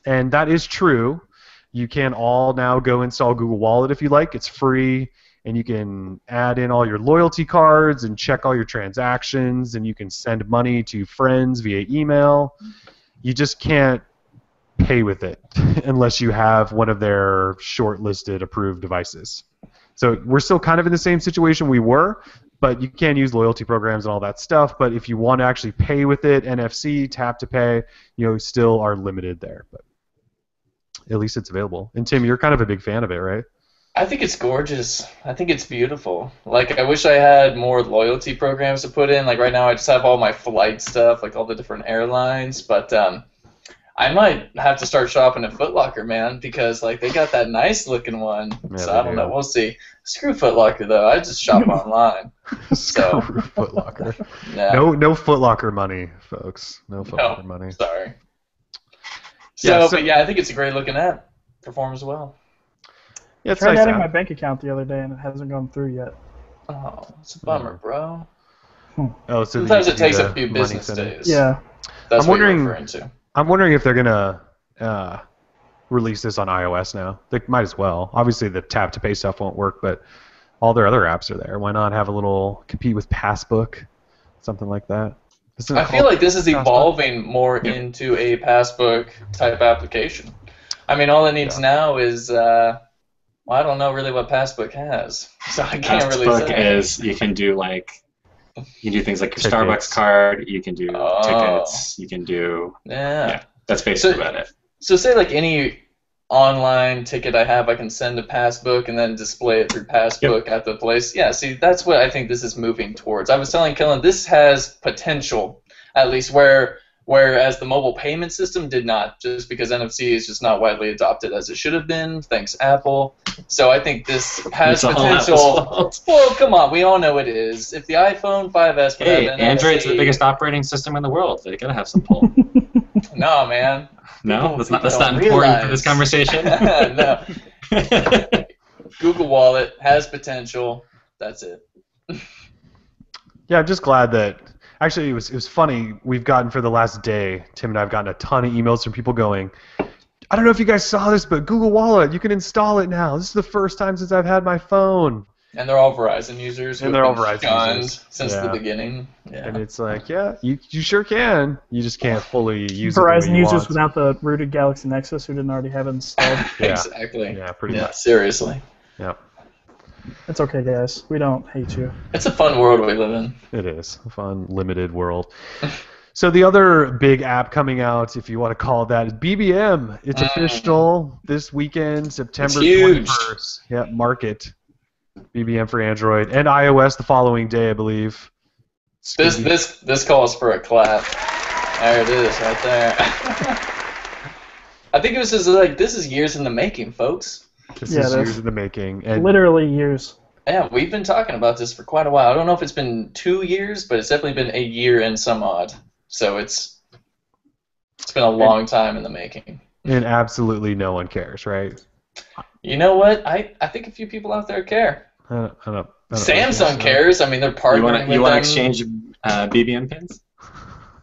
And that is true. You can all now go install Google Wallet if you like. It's free, and you can add in all your loyalty cards and check all your transactions, and you can send money to friends via email. You just can't pay with it unless you have one of their shortlisted approved devices. So we're still kind of in the same situation we were, but you can use loyalty programs and all that stuff. But if you want to actually pay with it, NFC, tap to pay, still are limited there. But at least it's available. And Tim, you're kind of a big fan of it, right? I think it's gorgeous. I think it's beautiful. Like, I wish I had more loyalty programs to put in. Like, right now I just have all my flight stuff, like all the different airlines. But I might have to start shopping at Foot Locker, man, because like they got that nice looking one. Yeah, so I don't know. We'll see. Screw Foot Locker though. I just shop online. Screw Foot Locker. Yeah. No Foot Locker money, folks. No Foot Locker money. Sorry. So, but yeah, I think it's a great looking app. Performs well. Yeah, it's I tried nice adding app. my bank account the other day and it hasn't gone through yet. Oh, it's a bummer, bro. Oh, so Sometimes you it can takes do a few the business money center. days. Yeah. That's I'm what you're wondering- referring to. I'm wondering if they're gonna release this on iOS now. They might as well. Obviously, the tap to pay stuff won't work, but all their other apps are there. Why not have a little compete with Passbook, something like that? I feel like this is evolving more into a passbook type application. I mean, all it needs now is, well, I don't know really what passbook has, so I can't really Passbook say. is you can do things like your Tickets. Starbucks card. You can do tickets. You can do Yeah. That's basically about it. So say like any online ticket I have, I can send a passbook and then display it through passbook at the place. Yeah, see, that's what I think this is moving towards. I was telling Kellen, this has potential, at least whereas the mobile payment system did not, just because NFC is just not widely adopted as it should have been, thanks Apple. So I think this has It's all Apple's potential. fault. Well, come on, we all know it is. If the iPhone 5S would Hey, have Android's NFC, the biggest operating system in the world. They gotta have some pull. No, man. No, that's not don't important for realize. this conversation. No. Google Wallet has potential. That's it. Yeah, I'm just glad that. Actually, it was funny. We've gotten for the last day, Tim and I have gotten a ton of emails from people going, I don't know if you guys saw this, but Google Wallet, you can install it now. This is the first time since I've had my phone. And they're all Verizon users. And they're all who've been Verizon shunned users. since Yeah. the beginning. Yeah. And it's like, yeah, you sure can. You just can't fully use it the way Verizon you users want. without the rooted Galaxy Nexus who didn't already have it installed. Yeah. Exactly. Yeah, pretty Yeah, much. seriously. Yeah, It's okay, guys. We don't hate you. It's a fun world we live in. it is a fun, limited world. So the other big app coming out, if you want to call it that, is BBM. It's official this weekend, September It's huge. 21st. Yeah, mark it. BBM for Android and iOS the following day, I believe. It's gonna be- This calls for a clap. There it is, right there. I think it was just like, this is years in the making, folks. This Yeah, is it is. years in the making. And Literally years. Yeah, we've been talking about this for quite a while. I don't know if it's been 2 years, but it's definitely been a year and some odd. So it's been a long time in the making. and absolutely no one cares, right? You know what? I think a few people out there care. I don't Samsung cares. I mean, they're partnering You want to with them. exchange BBM pins?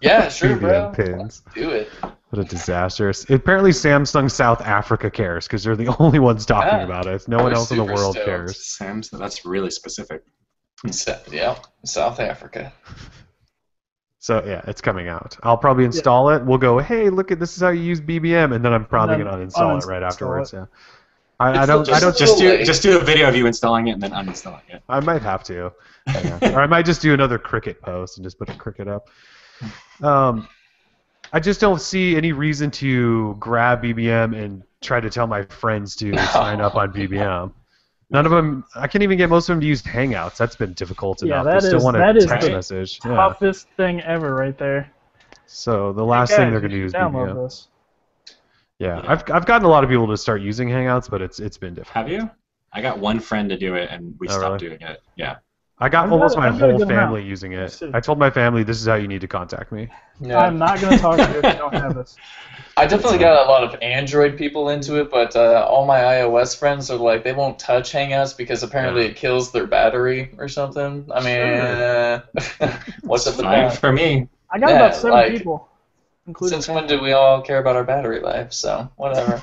Yeah, sure, bro. BBM pins. Do it. What a disaster. Apparently Samsung South Africa cares because they're the only ones talking Yeah. about it. No one We're else in the super world stoked. cares. Sam's, that's really specific. Yeah, South Africa. So yeah, it's coming out. I'll probably install it. We'll go, hey, look at this is how you use BBM, and then I'm probably then gonna uninstall it right uninstall afterwards. it. Yeah. I don't Just do a video of you installing it and then uninstalling it. I might have to. Yeah. Or I might just do another Cricket post and just put a Cricket up. I just don't see any reason to grab BBM and try to tell my friends to sign up on BBM. None of them. I can't even get most of them to use Hangouts. That's been difficult Yeah, enough. that They still is- want that a is text the message. Yeah. Toughest thing ever right there. So the last Hey, thing guys, they're going to you use should download BBM. this. Yeah, I've gotten a lot of people to start using Hangouts, but it's been difficult. Have you? I got one friend to do it and we Oh, stopped really? doing it. Yeah. I got I've almost got- my I've got a whole good amount. family using it. Let's see. I told my family this is how you need to contact me. Yeah. I'm not going to talk to you if you don't have this. I definitely got a lot of Android people into it, but all my iOS friends are like, they won't touch Hangouts because apparently it kills their battery or something. I mean, what's up with Fine that? for me. I got Yeah, about 7 like, people, including Since when do we all care about our battery life? So, whatever.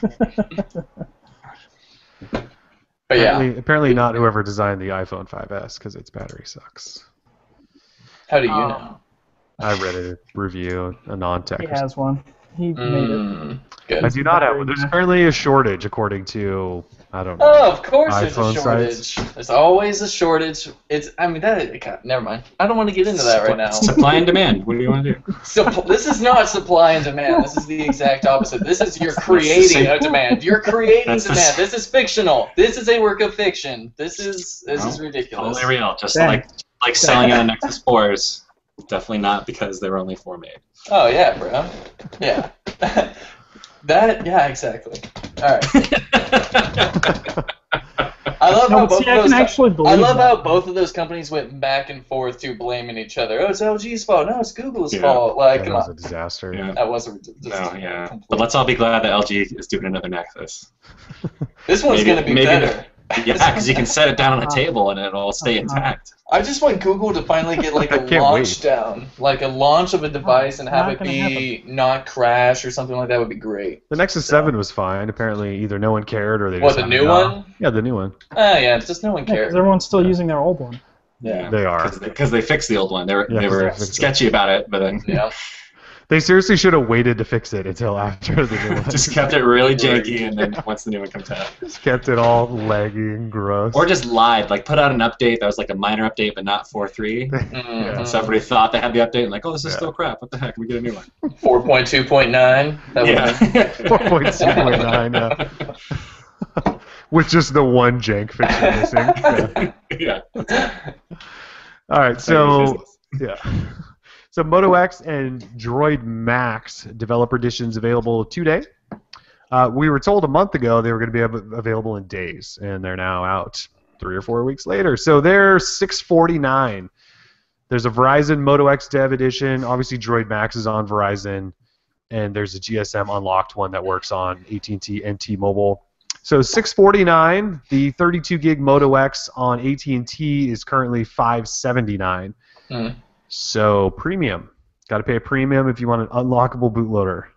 But yeah, Apparently not whoever designed the iPhone 5S because its battery sucks. how do you know? I read a review, a non-tech. He has one. He made it. Good. I do not have one. There's apparently a shortage, according to, I don't know. Oh, of course there's a iPhone shortage. There's always a shortage. I mean, God, never mind. I don't want to get into that right now. Supply and demand. What do you want to do? This is not supply and demand. This is the exact opposite. This is you're creating a demand. You're creating That's the demand. This is fictional. This is a work of fiction. This is ridiculous. Totally real. Just Dang. like selling in the Nexus 4s. Definitely not because there were only 4 made. Oh yeah, bro. Yeah. Yeah, exactly. All right. I love how both of those. I love how both of those companies went back and forth to blaming each other. Oh, it's LG's fault. No, it's Google's fault. Like, that was a disaster. Yeah. That was But let's all be glad that LG is doing another Nexus. This one's going to be better. Yeah, because you can set it down on a table and it'll stay intact. I just want Google to finally get like a launch down, like a launch of a device and have it be not crash or something like that would be great. The Nexus 7 was fine. Apparently, either no one cared or they just. What, the new one? Yeah, the new one. Yeah, it's just no one cared. Because everyone's still using their old one. Yeah, they are. Because they fixed the old one. They were sketchy about it, but then. Yeah. They seriously should have waited to fix it until after the new one. Just kept it really janky, and then once the new one comes out. Just kept it all laggy and gross. Or just lied, like put out an update that was like a minor update, but not 4.3. And so everybody thought they had the update, and like, oh, this is still crap. What the heck? We get a new one. 4.2.9. Yeah. 4.2.9. With just the one jank fixture missing. Yeah. All right, so yeah. So Moto X and Droid Max developer editions available today. We were told a month ago they were going to be available in days, and they're now out 3 or 4 weeks later. So they're $649. There's a Verizon Moto X Dev Edition. Obviously, Droid Max is on Verizon, and there's a GSM unlocked one that works on AT&T and T-Mobile. So $649. The 32 gig Moto X on AT&T is currently $579. So premium. Got to pay a premium if you want an unlockable bootloader.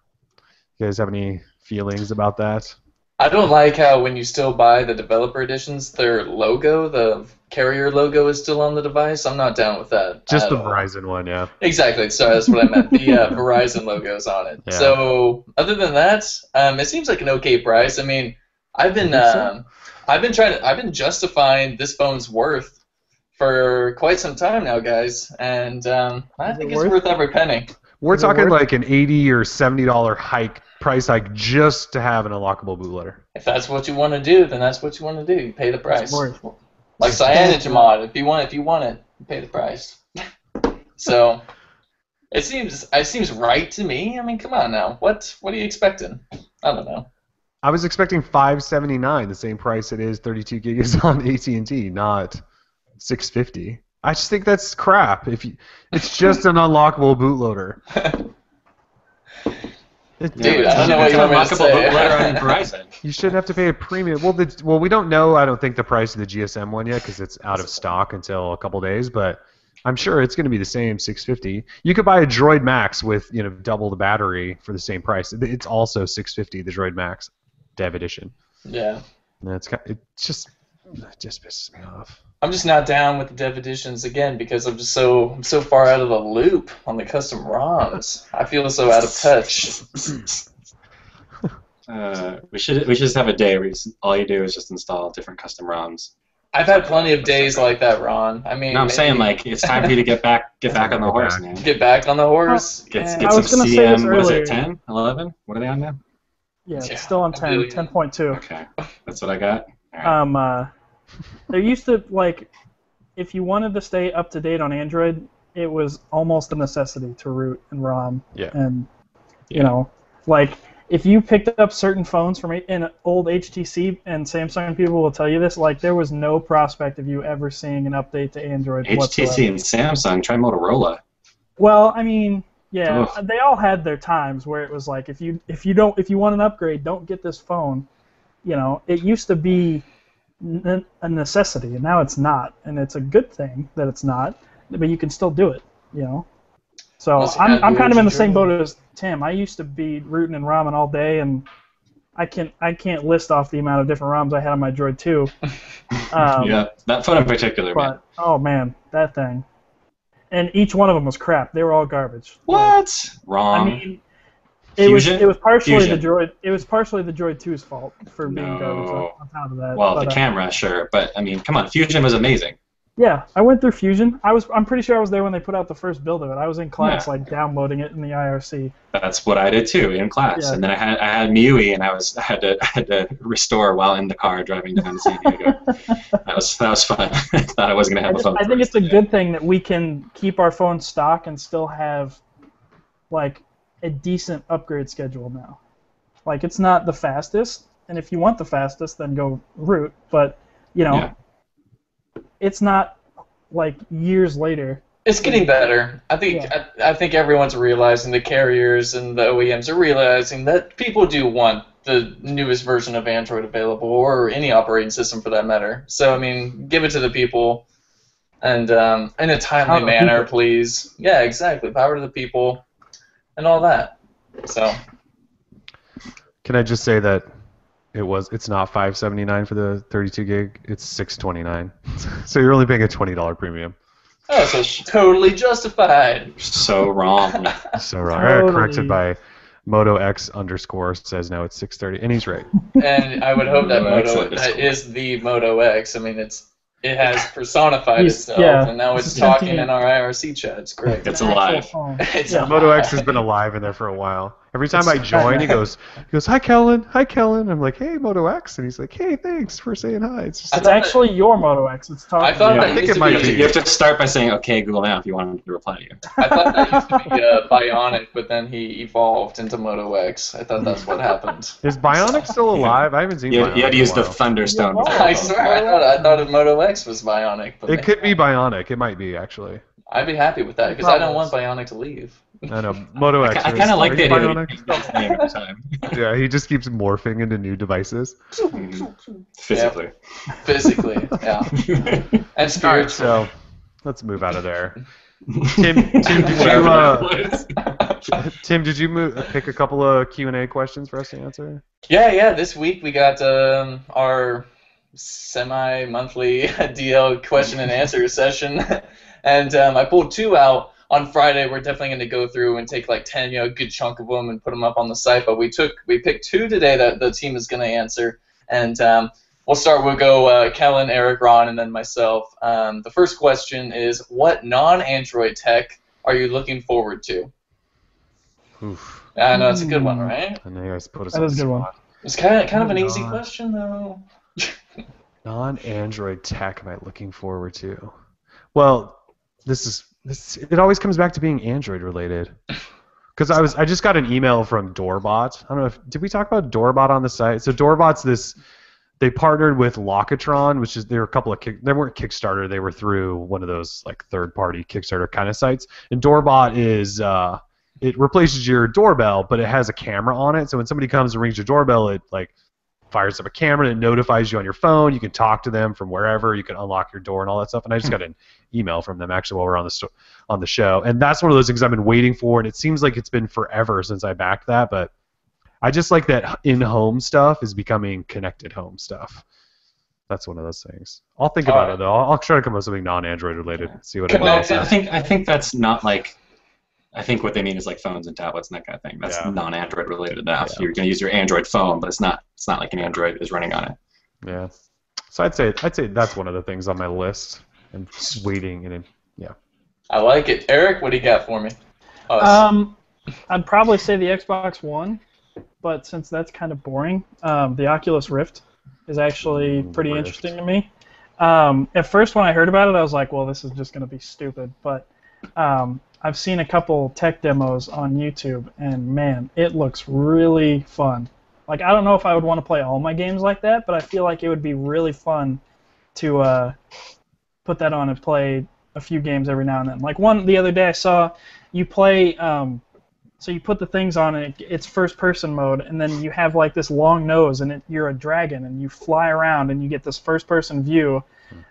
You guys have any feelings about that? I don't like how when you still buy the developer editions, their logo, the carrier logo, is still on the device. I'm not down with that. Just the Verizon one, yeah. Exactly. Sorry, that's what I meant. The Verizon logo's on it. Yeah. So other than that, it seems like an okay price. I mean, I've been justifying this phone's worth for quite some time now, guys, and I think it's worth every penny. We're talking like an $80 or $70 price hike just to have an unlockable bootloader. If that's what you want to do, then that's what you want to do. You pay the price. Like CyanogenMod, if you want it, you pay the price. So it seems right to me. I mean, come on now. What are you expecting? I don't know. I was expecting $579, the same price it is 32 gig is on AT&T, not $650. I just think that's crap. It's just an unlockable bootloader. Dude, I don't know what you want me to say. On Verizon. You shouldn't have to pay a premium. Well, we don't know. I don't think the price of the GSM one yet because it's out of stock until a couple days. But I'm sure it's going to be the same $650. You could buy a Droid Max with double the battery for the same price. It's also $650. The Droid Max Dev Edition. Yeah. And it just pisses me off. I'm just not down with the dev editions again because I'm just so far out of the loop on the custom ROMs. I feel so out of touch. We should just have a day where all you do is just install different custom ROMs. I've had plenty of days like that, Ron. I mean, no, I'm saying like it's time for you to get back on the horse, man. Get back on the horse. Get some CM. What is it? 10, 11? What are they on now? Yeah, it's still on 10, 10.2. Okay, that's what I got. There used to, like, if you wanted to stay up to date on Android, it was almost a necessity to root and ROM. Yeah. And, like, if you picked up certain phones from in old HTC and Samsung people will tell you this, like, there was no prospect of you ever seeing an update to Android whatsoever. HTC and Samsung, try Motorola. Well, I mean, yeah, they all had their times where it was like, if you want an upgrade, don't get this phone. It used to be a necessity, and now it's not, and it's a good thing that it's not, but you can still do it, So I'm kind of in the same boat as Tim. I used to be rooting and ROMing all day, and I can't list off the amount of different ROMs I had on my Droid 2. Yeah, that phone in particular, man. Oh man, that thing, and each one of them was crap. They were all garbage. What? Wrong. I mean, it was partially the Droid. It was partially the Droid 2's fault for being garbage on top of that. Well, the camera, sure, but I mean, come on, Fusion was amazing. Yeah, I went through Fusion. I'm pretty sure I was there when they put out the first build of it. I was in class, like downloading it in the IRC. That's what I did too in class, and then I had MIUI, and I had to restore while in the car driving down to San Diego. that was fun. I thought I wasn't gonna have a phone. I think it's a good thing that we can keep our phones stock and still have like a decent upgrade schedule now. Like, it's not the fastest, and if you want the fastest, then go root. But it's not like years later. It's getting better. I think everyone's realizing, the carriers and the OEMs are realizing that people do want the newest version of Android available, or any operating system for that matter. So I mean, give it to the people, and in a timely manner, please. Yeah, exactly. Power to the people, and all that. So. Can I just say that it's not $579 for the 32 gig. It's $629. So you're only paying a $20 premium. Oh, so it's totally justified. So wrong. So wrong. Totally. Corrected by MotoX_ says now it's $630, and he's right. And I would hope that that is the Moto X. I mean, it has personified itself, and now it's talking in our IRC chat. It's great. It's alive. Moto X has been alive in there for a while. Every time I join, he goes, "Hi, Kellen. Hi, Kellen." I'm like, "Hey, Moto X," and he's like, "Hey, thanks for saying hi." It's actually your Moto X. It's talking. I thought I think it might be. You have to start by saying, "Okay, Google Now," if you want him to reply to you. I thought that used to be Bionic, but then he evolved into Moto X. I thought that's what happened. Is Bionic still alive? I haven't seen. You Bionic had to use the Thunderstone. I swear, I thought Moto X was Bionic. But it could be Bionic. It might be actually. I'd be happy with that because I don't want Bionic to leave. I know Moto X. I kind of like the idea Bionic. name every time. Yeah, he just keeps morphing into new devices. Physically. Yeah. Physically, yeah. And spiritually. All right, so let's move out of there. Tim, did you pick a couple of Q&A questions for us to answer? Yeah. This week we got our semi-monthly DL question and answer session, and I pulled 2 out. On Friday, we're definitely going to go through and take like 10, a good chunk of them, and put them up on the site. But we picked 2 today that the team is going to answer, and we'll go Kellen, Eric, Ron, and then myself. The first question is, what non-Android tech are you looking forward to? Oof. I know it's a good one, right? I know you guys put us. That is a good one. It's kind of an easy question though. Non-Android tech am I looking forward to? Well, it always comes back to being Android related. Because I just got an email from Doorbot. I don't know did we talk about Doorbot on the site? So Doorbot's they partnered with Locatron, which is, they were a couple of they weren't Kickstarter, they were through one of those like third-party Kickstarter kind of sites. And Doorbot is it replaces your doorbell, but it has a camera on it. So when somebody comes and rings your doorbell, it like fires up a camera and it notifies you on your phone. You can talk to them from wherever. You can unlock your door and all that stuff. And I just got an email from them actually while we're on the show. And that's one of those things I've been waiting for. And it seems like it's been forever since I backed that. But I just like that in-home stuff is becoming connected home stuff. That's one of those things. I'll think about it though. I'll try to come up with something non-Android related. See what it is. I think that's not like. I think what they mean is like phones and tablets and that kind of thing. That's non-Android related enough. Yeah. You're going to use your Android phone, but it's not like an Android is running on it. Yeah. So I'd say that's one of the things on my list. I'm waiting and I like it. Eric, what do you got for me? I'd probably say the Xbox One, but since that's kind of boring, the Oculus Rift is actually pretty interesting to me. At first when I heard about it, I was like, well, this is just going to be stupid, but I've seen a couple tech demos on YouTube, and man, it looks really fun. Like, I don't know if I would want to play all my games like that, but I feel like it would be really fun to put that on and play a few games every now and then. Like one the other day I saw you play, so you put the things on and it's first-person mode, and then you have like this long nose, and you're a dragon, and you fly around, and you get this first-person view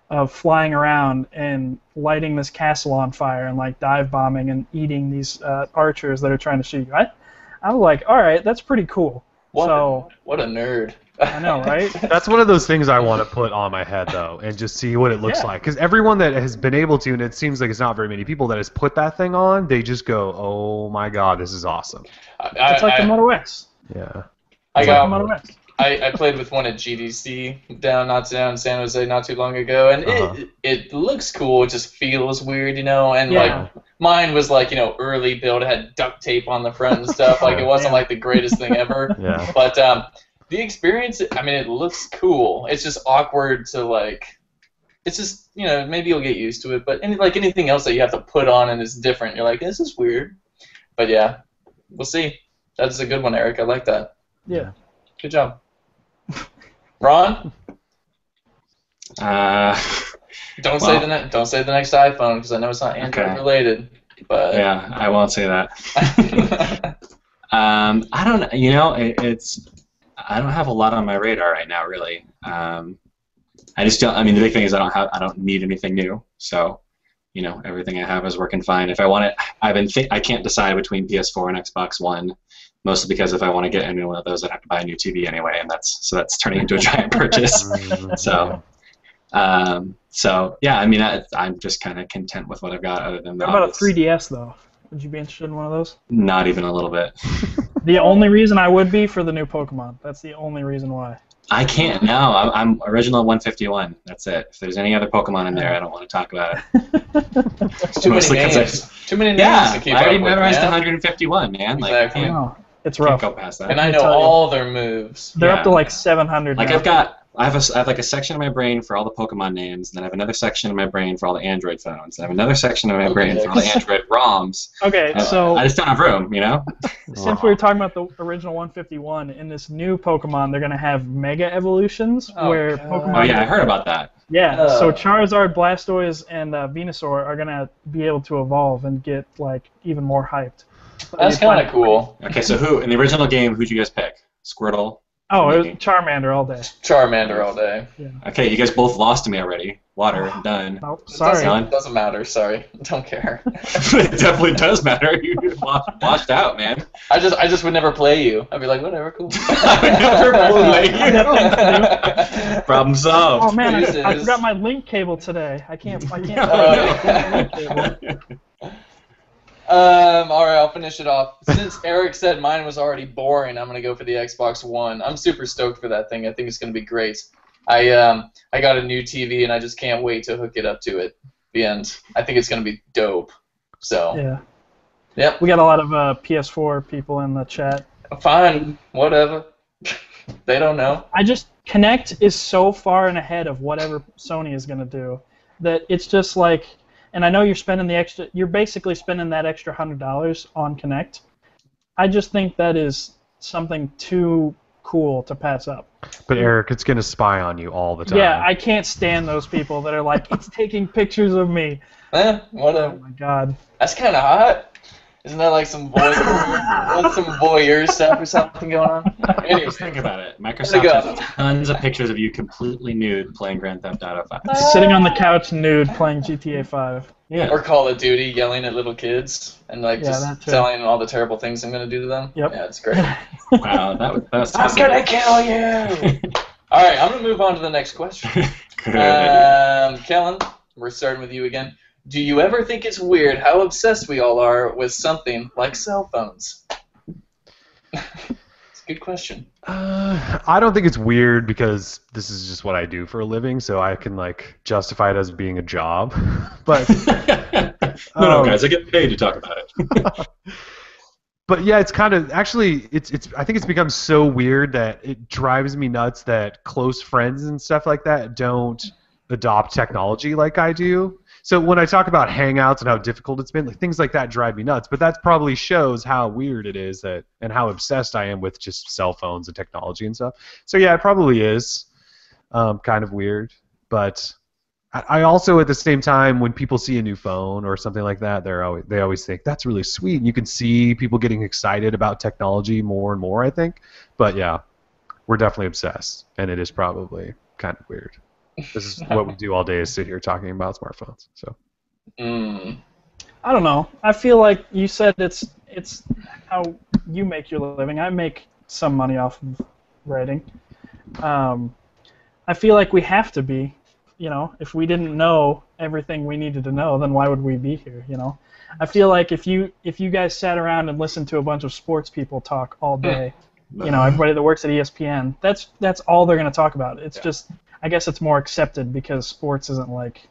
of flying around and lighting this castle on fire and like dive bombing and eating these archers that are trying to shoot you. I was like, all right, that's pretty cool. What a nerd. I know, right? That's one of those things I want to put on my head though, and just see what it looks like. Because everyone that has been able to, and it seems like it's not very many people that has put that thing on, they just go, "Oh my God, this is awesome." It's like the Moto X. Yeah. I played with one at GDC down in San Jose not too long ago, and it looks cool. It just feels weird, and like mine was like early build, it had duct tape on the front and stuff. Like it wasn't like the greatest thing ever. Yeah. But the experience, I mean, it looks cool. It's just awkward to like. It's just maybe you'll get used to it, but like anything else that you have to put on and it's different, you're like, this is weird. But yeah, we'll see. That's a good one, Eric. I like that. Yeah. Good job. Ron? Don't say the next iPhone because I know it's not Android related. But yeah, I won't say that. I don't. You know, I don't have a lot on my radar right now, really. I just don't. I mean, the big thing is I don't need anything new. So, you know, everything I have is working fine. If I want it, I can't decide between PS4 and Xbox One, mostly because if I want to get any one of those, I'd have to buy a new TV anyway, and that's turning into a giant purchase. So yeah, I mean, I'm just kind of content with what I've got. Other than that, what about a 3DS though? Would you be interested in one of those? Not even a little bit. The only reason I would be for the new Pokemon. That's the only reason why. I can't. No, I'm original 151. That's it. If there's any other Pokemon in there, I don't want to talk about it. Too many names. Too many names yeah, to keep I already up with, memorized man. 151, man. Exactly. Like, No, it's can't rough. go past that. And I know all their moves. They're up to like 700 Like now. I have like a section of my brain for all the Pokemon names, and then I have another section of my brain for all the Android phones, and I have another section of my brain for all the Android ROMs. Okay, so I just don't have room, you know? since we were talking about the original 151, in this new Pokemon, they're going to have Mega Evolutions, where God. Pokemon... Oh yeah, I heard about that. Yeah, so Charizard, Blastoise, and Venusaur are going to be able to evolve and get, like, even more hyped. That's kind of cool. Okay, so who in the original game? Who'd you guys pick? Squirtle. Oh, it was Charmander all day. Charmander all day. Yeah. Okay, you guys both lost to me already. Water, done. Oh, sorry. Doesn't matter. Sorry, don't care. It definitely does matter. You washed out, man. I just would never play you. I'd be like, whatever, cool. I never play you. Problem solved. Oh man, I Jesus. forgot my link cable today. I can't play link cable. All right, I'll finish it off. Since Eric said mine was already boring, I'm gonna go for the Xbox One. I'm super stoked for that thing. I think it's gonna be great. I got a new TV and I just can't wait to hook it up to it. The end. I think it's gonna be dope. So. Yeah. Yep. We got a lot of PS4 people in the chat. Fine. Whatever. They don't know. Kinect is so far and ahead of whatever Sony is gonna do that it's just like. And I know you're spending you're basically spending that extra $100 on Kinect. I just think that is something too cool to pass up. But Eric, it's going to spy on you all the time. Yeah, I can't stand those people that are like, it's taking pictures of me. Whatever. Oh my god. That's kind of hot. Isn't that like some voyeur stuff or something going on? Anyways, think about it. Microsoft has tons of pictures of you completely nude playing Grand Theft Auto 5. Sitting on the couch nude playing GTA 5. Yeah. Or Call of Duty yelling at little kids and like Yeah, just that too. telling them all the terrible things I'm going to do to them. Yep. Yeah, it's great. Wow, that was I'm going to kill you! All right, I'm going to move on to the next question. Good. Kellen, we're starting with you again. Do you ever think it's weird how obsessed we all are with something like cell phones? It's a good question. I don't think it's weird because this is just what I do for a living, so I can like justify it as being a job. But no, guys, I get paid to talk about it. But yeah, it's kind of actually it's I think it's become so weird that it drives me nuts that close friends and stuff like that don't adopt technology like I do. So when I talk about Hangouts and how difficult it's been, like, things like that drive me nuts. But that probably shows how weird it is and how obsessed I am with just cell phones and technology and stuff. So yeah, it probably is kind of weird. But I also, at the same time, when people see a new phone or something like that, they always think that's really sweet. And you can see people getting excited about technology more and more, I think. But yeah, we're definitely obsessed, and it is probably kind of weird. This is what we do all day, is sit here talking about smartphones. So. I don't know. I feel like you said it's how you make your living. I make some money off of writing. I feel like we have to be. You know, if we didn't know everything we needed to know, then why would we be here? You know, I feel like if you guys sat around and listened to a bunch of sports people talk all day, you know, everybody that works at ESPN, that's all they're going to talk about. It's just. I guess it's more accepted because sports isn't like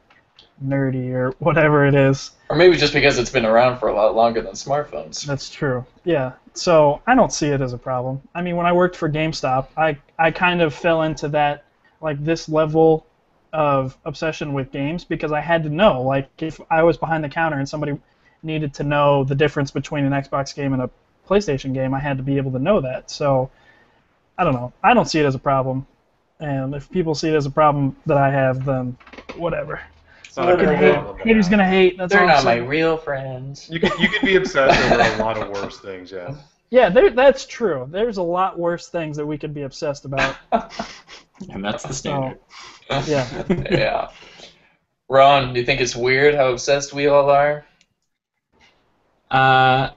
nerdy or whatever it is. Or maybe just because it's been around for a lot longer than smartphones. That's true. Yeah. So I don't see it as a problem. I mean, when I worked for GameStop, I kind of fell into that, like this level of obsession with games because I had to know. Like if I was behind the counter and somebody needed to know the difference between an Xbox game and a PlayStation game, I had to be able to know that. So I don't know. I don't see it as a problem. And if people see it as a problem that I have, then whatever. It's not a good problem. Haters gonna hate. That's They're all not my saying. real friends. You could be obsessed over a lot of worse things, yeah. Yeah, that's true. There's a lot worse things that we could be obsessed about. And that's the standard. Yeah. Yeah. Ron, do you think it's weird how obsessed we all are? I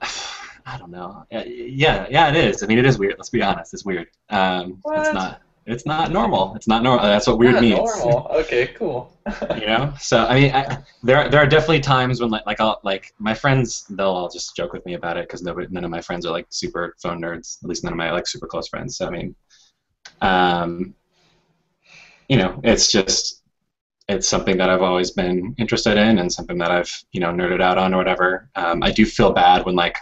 don't know. Yeah, it is. I mean, it is weird. Let's be honest. It's weird. What? It's not normal. It's not normal. That's what weird Not means. normal. Okay, cool. You know. So I mean, there are definitely times when I'll my friends, they'll all just joke with me about it because none of my friends are like super phone nerds. At least none of my like super close friends. So I mean, you know, it's something that I've always been interested in and something that I've nerded out on or whatever. I do feel bad when like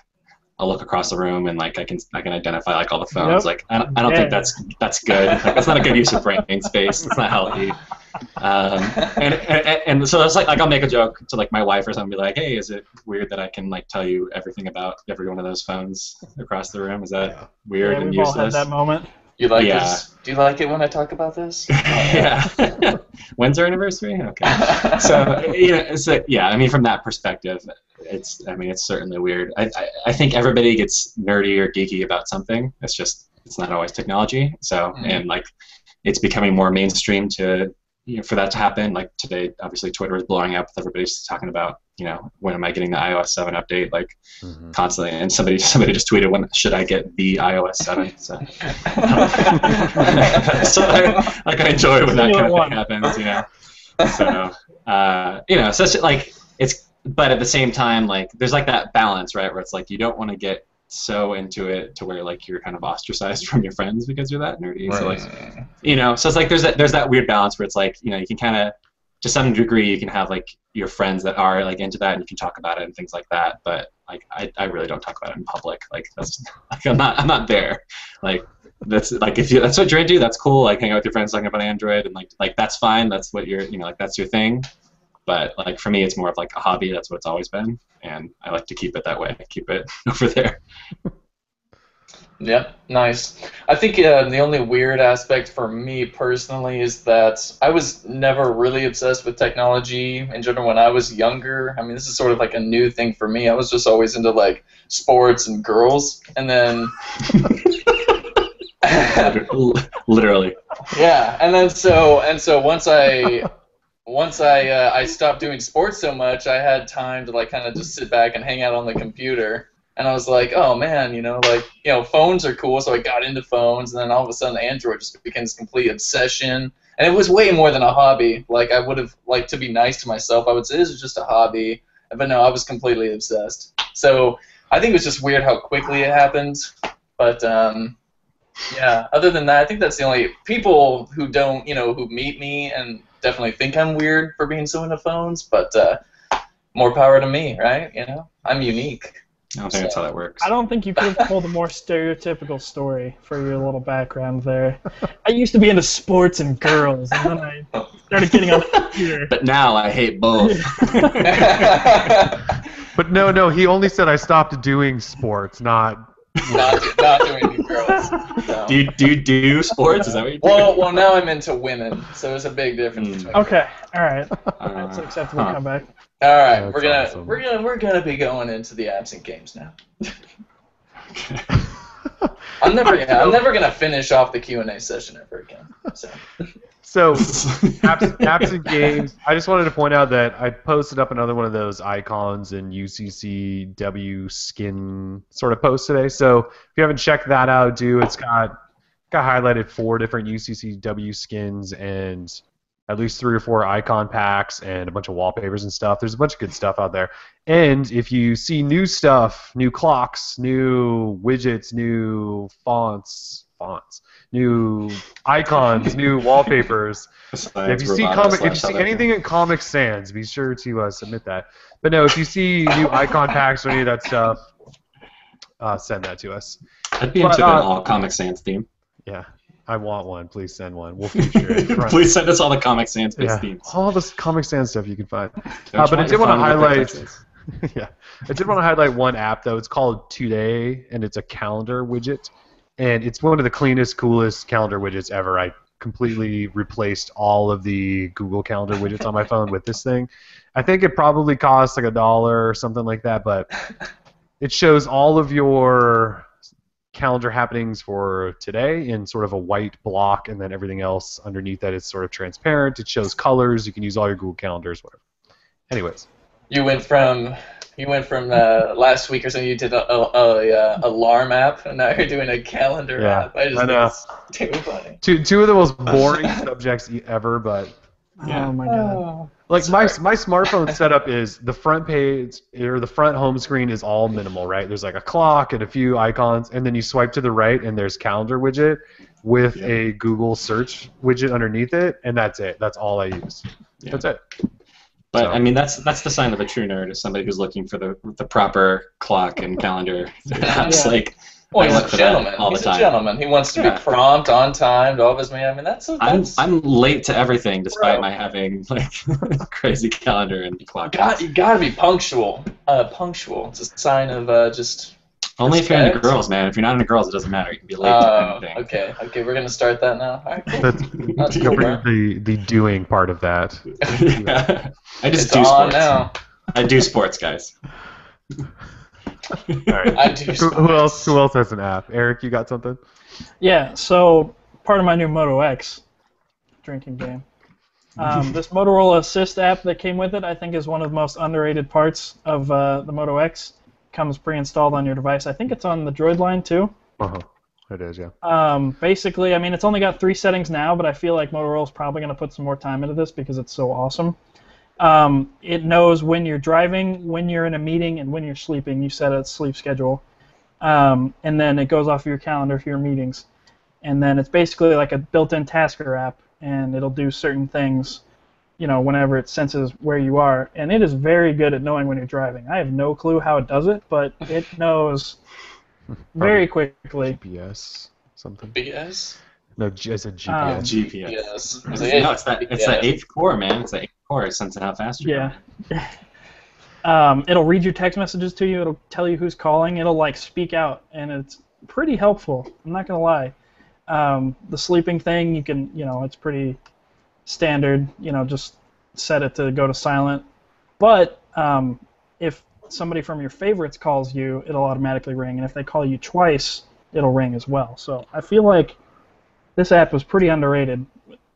I'll look across the room and like I can identify like all the phones. Yep. Like I don't think that's good. Like, that's not a good use of brain space. It's not healthy. And so it's like I'll make a joke to like my wife or something, be like, hey, is it weird that I can like tell you everything about every one of those phones across the room? Is that weird and we've useless? all had that moment. You like this? Do you like it when I talk about this? Yeah. When's our anniversary? Okay. So yeah. I mean, from that perspective, it's certainly weird. I think everybody gets nerdy or geeky about something. It's not always technology. So and like it's becoming more mainstream to for that to happen. Like today, obviously Twitter is blowing up with everybody's talking about when am I getting the iOS 7 update constantly, and somebody just tweeted when should I get the iOS 7. So, I enjoy when that kind of thing happens. So so it's but at the same time like there's like that balance, right, where it's like you don't want to get so into it to where like you're kind of ostracized from your friends because you're that nerdy. Right. So like so it's like there's that weird balance where it's like you can kind of to some degree you can have like your friends that are like into that and you can talk about it and things like that, but like I really don't talk about it in public. Like that's like I'm not there. Like that's like if that's what you're into, that's cool. Like hang out with your friends talking about Android and like that's fine. That's what you're like that's your thing. But like for me, it's more of like a hobby. That's what it's always been, and I like to keep it that way. Keep it over there. Yep, nice. I think the only weird aspect for me personally is that I was never really obsessed with technology in general when I was younger. I mean, this is sort of like a new thing for me. I was just always into like sports and girls, and then literally. Yeah, and then so once I stopped doing sports so much, I had time to like kind of just sit back and hang out on the computer. And I was like, oh man, phones are cool. So I got into phones, and then all of a sudden Android just became this complete obsession. And it was way more than a hobby. Like I would have liked to be nice to myself. I would say this is just a hobby, but no, I was completely obsessed. So I think it was just weird how quickly it happened. But yeah, other than that, I think that's the only people who don't, who meet me and definitely think I'm weird for being so into phones. But more power to me, right? I'm unique. I don't think that's how that works. I don't think you could have told a more stereotypical story for your little background there. I used to be into sports and girls, and then I started getting on the computer. But now I hate both. But no, he only said I stopped doing sports, not doing girls. No. Do you do sports? Is that what you do? Well, now I'm into women, so there's a big difference between. Okay, all right, that's an acceptable comeback. All right, That's we're gonna be going into the absent games now. I'm never gonna finish off the Q&A session ever again. So absent games. I just wanted to point out that I posted up another one of those icons in UCCW skin sort of post today. So if you haven't checked that out, it's got highlighted 4 different UCCW skins and at least 3 or 4 icon packs and a bunch of wallpapers and stuff. There's a bunch of good stuff out there. And if you see new stuff, new clocks, new widgets, new fonts, new icons, new wallpapers. If you see anything in Comic Sans, be sure to submit that. But no, if you see new icon packs or any of that stuff, send that to us. I'd be into an all Comic Sans theme. Yeah. I want one. Please send one. We'll feature it. Please send us all the Comic Sans based themes. All this Comic Sans stuff you can find. But I did want to highlight. Yeah, I did want to highlight one app though. It's called Today, and it's a calendar widget. and it's one of the cleanest, coolest calendar widgets ever. I completely replaced all of the Google Calendar widgets on my phone with this thing. I think it probably costs like $1 or something like that, but it shows all of your calendar happenings for today in sort of a white block, and then everything else underneath that is sort of transparent. It shows colors. You can use all your Google Calendars, whatever. Anyways. You went from last week or something. You did a alarm app, and now you're doing a calendar app. I know. Think it's too funny. Two of the most boring subjects ever, but oh my god. Like my smartphone setup is the front page or the front home screen is all minimal, right? There's like a clock and a few icons, and then you swipe to the right and there's calendar widget with a Google search widget underneath it, and that's it. That's all I use. Yeah. That's it. But I mean, that's the sign of a true nerd, is somebody who's looking for the proper clock and calendar apps. Like, well, he's a gentleman. He's a gentleman. He wants to be prompt, on time, to all of his man. I mean, that's. I'm late to everything, despite my having like crazy calendar and clock. You gotta be punctual. Punctual. It's a sign of just. Only if you're into girls, man. If you're not into girls, it doesn't matter. You can be late to anything. Okay, we're gonna start that now. All right, cool. That's cool, the doing part of that. Yeah. I just do sports now. I do sports, guys. All right. I do sports. Who else has an app? Eric, you got something? Yeah. So part of my new Moto X drinking game. This Motorola Assist app that came with it, I think, is one of the most underrated parts of the Moto X. Comes pre-installed on your device. I think it's on the Droid line too. It is, yeah. Basically, I mean, it's only got 3 settings now, but I feel like Motorola's probably going to put some more time into this because it's so awesome. It knows when you're driving, when you're in a meeting, and when you're sleeping. You set a sleep schedule, and then it goes off your calendar for your meetings. And then it's basically like a built-in tasker app, and it'll do certain things, you know, whenever it senses where you are. And it is very good at knowing when you're driving. I have no clue how it does it, but it knows very quickly. GPS something. GPS? No, it's a GPS. GPS. No, it's that 8th core, man. It's the 8th core. It senses how fast you're going. It'll read your text messages to you. It'll tell you who's calling. It'll like speak out, and it's pretty helpful. I'm not gonna lie. The sleeping thing, you can, you know, it's pretty standard, you know, just set it to go to silent. But if somebody from your favorites calls you, it'll automatically ring, and if they call you twice, it'll ring as well. So I feel like this app was pretty underrated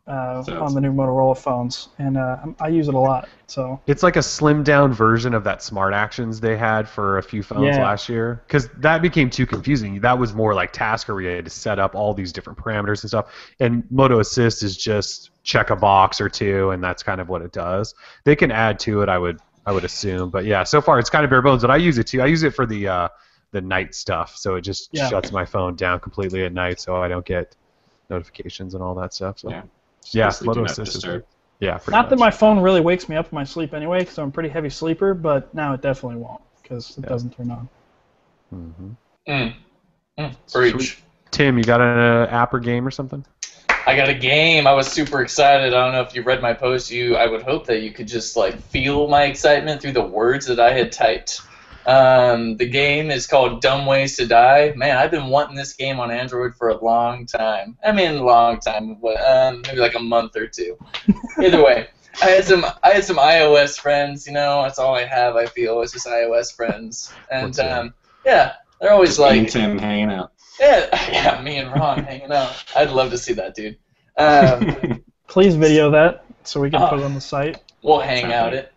on the new Motorola phones, and I use it a lot. So it's like a slimmed down version of that Smart Actions they had for a few phones last year, because that became too confusing. That was more like tasker where you had to set up all these different parameters and stuff, and Moto Assist is just check a box or two, and that's kind of what it does. They can add to it, I would assume, but yeah, so far it's kind of bare bones. But I use it too. I use it for the night stuff, so it just shuts my phone down completely at night, so I don't get notifications and all that stuff. So Moto Assist is good. Yeah, not that my phone really wakes me up in my sleep anyway, because I'm a pretty heavy sleeper, but now it definitely won't, because it doesn't turn on. Preach. Tim, you got an app or game or something? I got a game. I was super excited. I don't know if you read my post. I would hope that you could just like feel my excitement through the words that I had typed. The game is called Dumb Ways to Die. Man, I've been wanting this game on Android for a long time. I mean, long time, but maybe like a month or two. Either way, I had some iOS friends. You know, that's all I have. I feel is just iOS friends, and they're always just like Tim hanging out. Yeah, me and Ron hanging out. I'd love to see that, dude. Please video that so we can put it on the site. We'll hang out it.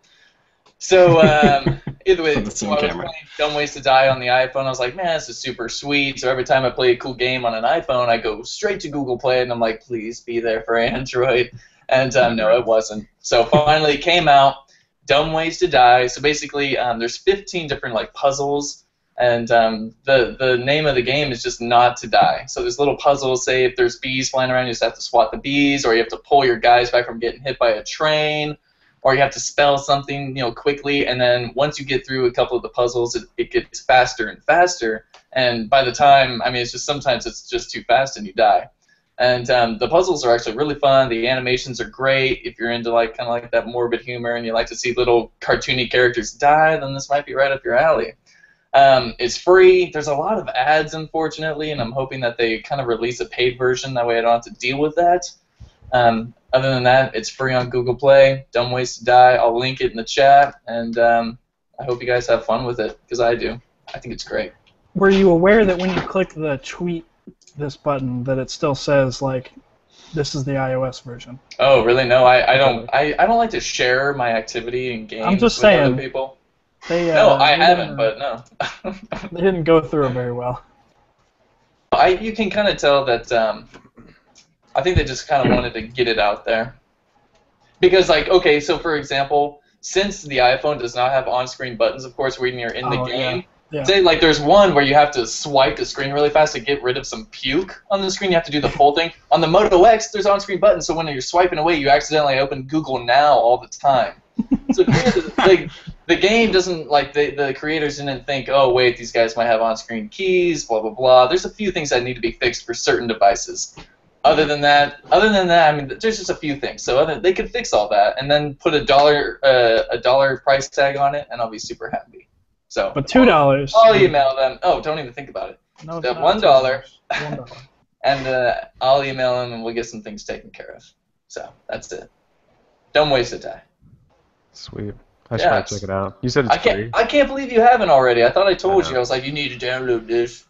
So either way, so I was playing Dumb Ways to Die on the iPhone. I was like, man, this is super sweet. So every time I play a cool game on an iPhone, I go straight to Google Play, and I'm like, please be there for Android. And no, it wasn't. So finally it came out, Dumb Ways to Die. So basically, there's 15 different like puzzles. And the name of the game is just not to die. So there's little puzzles. Say if there's bees flying around, you just have to swat the bees, or you have to pull your guys back from getting hit by a train, or you have to spell something, you know, quickly. And then once you get through a couple of the puzzles, it gets faster and faster. And by the time, I mean, it's just sometimes it's just too fast and you die. And the puzzles are actually really fun. The animations are great. If you're into like kind of like that morbid humor and you like to see little cartoony characters die, then this might be right up your alley. It's free. There's a lot of ads, unfortunately, and I'm hoping that they kind of release a paid version. That way I don't have to deal with that. Other than that, it's free on Google Play. Dumb Ways to Die. I'll link it in the chat, and I hope you guys have fun with it, because I do. I think it's great. Were you aware that when you click the tweet this button, that it still says, like, this is the iOS version? Oh, really? No, I don't. I don't like to share my activity in games I'm just with saying, other people. No, I haven't, but no. They didn't go through it very well. You can kind of tell that. I think they just kind of wanted to get it out there. Because, like, okay, so for example, since the iPhone does not have on-screen buttons, of course, when you're in the game, say, like, there's one where you have to swipe the screen really fast to get rid of some puke on the screen. You have to do the full thing. On the Moto X, there's on-screen buttons, so when you're swiping away, you accidentally open Google Now all the time. So the game doesn't, like, the creators didn't think, oh, wait, these guys might have on-screen keys, blah, blah, blah. There's a few things that need to be fixed for certain devices. Other than that, I mean, there's just a few things. So they could fix all that and then put a dollar price tag on it, and I'll be super happy. So, but $2. I'll email them. Oh, don't even think about it. No, $1, $1. and I'll email them, and we'll get some things taken care of. So that's it. Dumb Ways to Die. Sweet. I should probably check it out. You said it's free. I can't believe you haven't already. I thought I told you. I was like, you need to download this.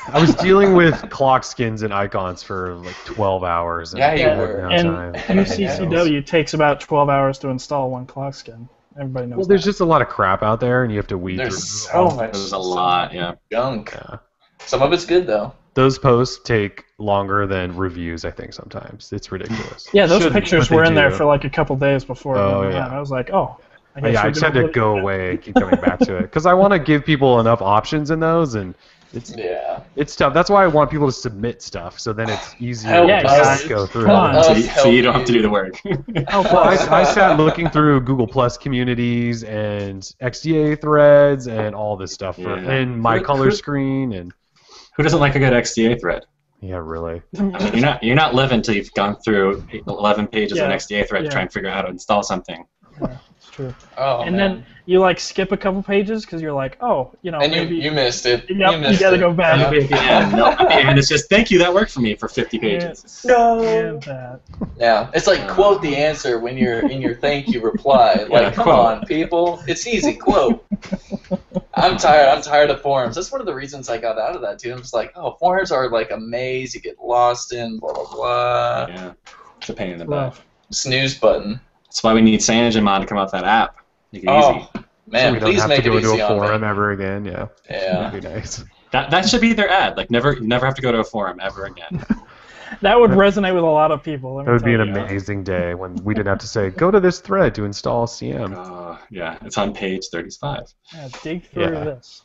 I was dealing with clock skins and icons for like 12 hours. Yeah, you were. And UCCW takes about 12 hours to install one clock skin. Everybody knows. Well, there's just a lot of crap out there, and you have to weed through. There's a lot, junk. Yeah. Some of it's good though. Those posts take longer than reviews, I think, sometimes. It's ridiculous. Yeah, those pictures were in there for like a couple days before. Oh, yeah. I was like, oh. I just had to go away and keep coming back to it because I want to give people enough options in those, and it's tough. That's why I want people to submit stuff, so then it's easier to just go through. So you don't have to do the work. I sat looking through Google Plus communities and XDA threads and all this stuff in my color screen. And who doesn't like a good XDA thread? Yeah, really. I mean, you're not living until you've gone through 11 pages of an XDA thread to try and figure out how to install something. Yeah, it's true. Oh, and then you like skip a couple pages because you're like, oh, you know, and maybe you missed it. Yep, you gotta go back. And it's just thank you, that worked for me for 50 pages. Yeah, it's like quote the answer when you're in your thank you reply. Like, come on, people, it's easy. Quote. I'm tired of forums. That's one of the reasons I got out of that too. I'm just like, oh, forums are like a maze. You get lost in, blah blah blah. Yeah, it's a pain in the butt. Snooze button. That's why we need CyanogenMod to come out with that app. Make it easy. Man, so please make it easy on me. Don't have to go to a forum ever again. Yeah. That'd be nice. That should be their ad. Like never have to go to a forum ever again. That would resonate with a lot of people. That would be an amazing day when we didn't have to say, go to this thread to install CM. Yeah, it's on page 35. Yeah, dig through this.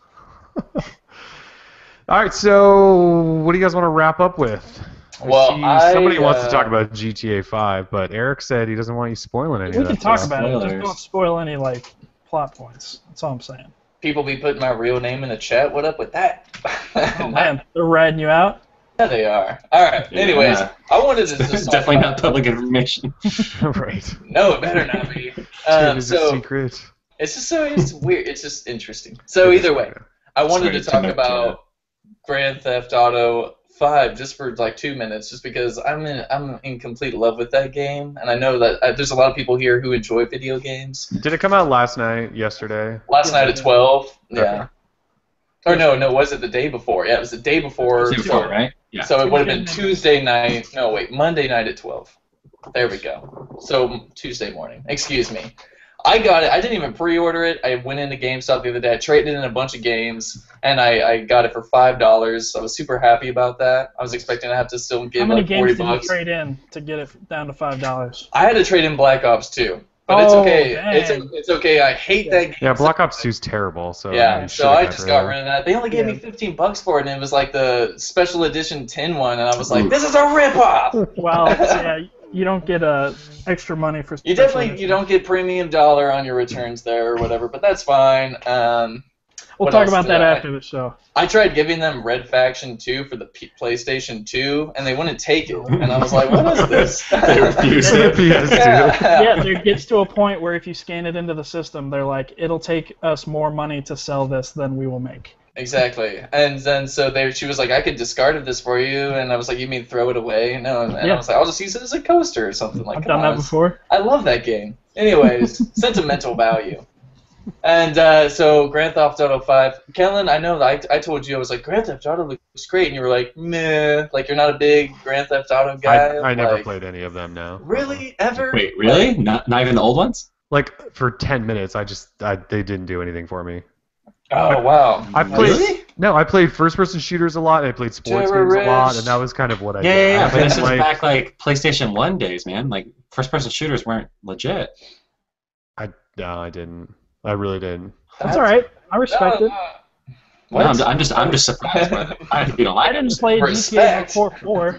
All right, so what do you guys want to wrap up with? Somebody wants to talk about GTA 5, but Eric said he doesn't want you spoiling anything. We can talk about it, just don't spoil any plot points. That's all I'm saying. People be putting my real name in the chat. What up with that? Oh man, they're ratting you out. Yeah, they are. All right. Anyways, I wanted to just definitely not public information. Right. No, it better not be. It's a secret. It's just it's weird. It's just interesting. So either way, I wanted to talk about Grand Theft Auto 5 just for like 2 minutes, just because I'm in complete love with that game, and I know that there's a lot of people here who enjoy video games. Did it come out last night? Yesterday? Last night at 12. Yeah. Or no, was it the day before? Yeah, it was the day before. The day before, right? Yeah. So it would have been Tuesday night. No, wait, Monday night at 12. There we go. So Tuesday morning. Excuse me. I got it. I didn't even pre-order it. I went into GameStop the other day. I traded in a bunch of games, and I got it for $5. I was super happy about that. I was expecting to have to still give like $40. How many games did you trade in to get it down to $5? I had to trade in Black Ops 2. But it's okay. It's okay. I hate that game. Yeah, Black Ops 2 is terrible. So yeah, so I just got rid of that. They only gave me $15 for it, and it was like the special edition tin one, and I was like, "This is a ripoff." Well, yeah, you don't get extra money for. You don't get premium dollar on your returns there or whatever, but that's fine. We'll talk about that after the show. I tried giving them Red Faction 2 for the PlayStation 2, and they wouldn't take it. And I was like, what is this? They refused it. Yeah, there gets to a point where if you scan it into the system, they're like, it'll take us more money to sell this than we will make. Exactly. And then she was like, I could discard this for you, and I was like, you mean throw it away? No, and I was like, I'll just use it as a coaster or something like that. I've done that before. I love that game. Anyways, sentimental value. And so Grand Theft Auto 5, Kellen, I know that I told you, I was like, Grand Theft Auto looks great, and you were like, meh, like you're not a big Grand Theft Auto guy. I never played any of them, no. Really? Ever? Wait, really? Not even the old ones? Like for 10 minutes, they didn't do anything for me. Oh wow! I played first-person shooters a lot, and I played sports games a lot, and that was kind of what I did. Yeah. But this is back like PlayStation 1 days, man. Like first-person shooters weren't legit. No, I didn't. I really didn't. That's all right. I respect it. No, I'm just surprised. You don't like I didn't play GTA before 4,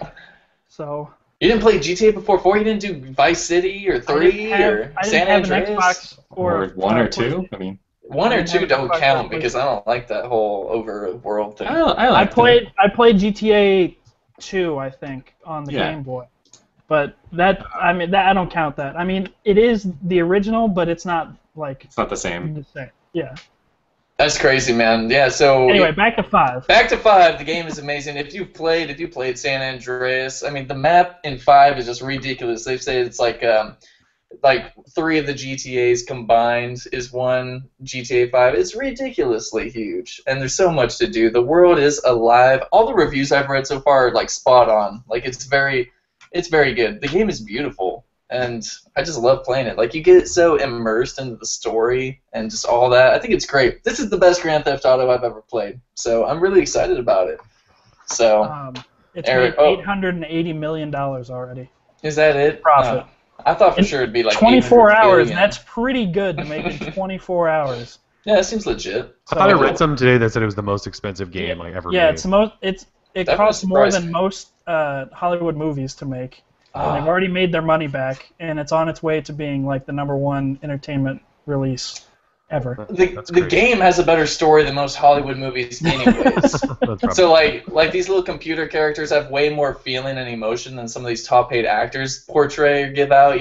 so. You didn't play GTA before 4? You didn't do Vice City or 3 or San Andreas? An Xbox or 1 or 2? I mean. 1 or 2 don't count because I don't like that whole overworld thing. I played GTA 2, I think, on the Game Boy. But I don't count that. I mean, it is the original, but it's not like it's not the same. Yeah. That's crazy, man. Yeah. So anyway, back to 5. Back to 5. The game is amazing. If you played San Andreas, I mean, the map in 5 is just ridiculous. They say it's like 3 of the GTAs combined is one GTA 5. It's ridiculously huge, and there's so much to do. The world is alive. All the reviews I've read so far are like spot on. Like it's very good. The game is beautiful, and I just love playing it. Like you get so immersed into the story and just all that. I think it's great. This is the best Grand Theft Auto I've ever played, so I'm really excited about it. So it's made $880 million already. Is that it? Profit. I thought for sure it'd be like 24 hours. That's pretty good to make it 24 hours. Yeah, it seems legit. I thought I read something today that said it was the most expensive game ever made. Yeah, it's the most. It costs more than most Hollywood movies to make. And they've already made their money back, and it's on its way to being like the #1 entertainment release ever. The game has a better story than most Hollywood movies anyways. So like these little computer characters have way more feeling and emotion than some of these top paid actors portray or give out,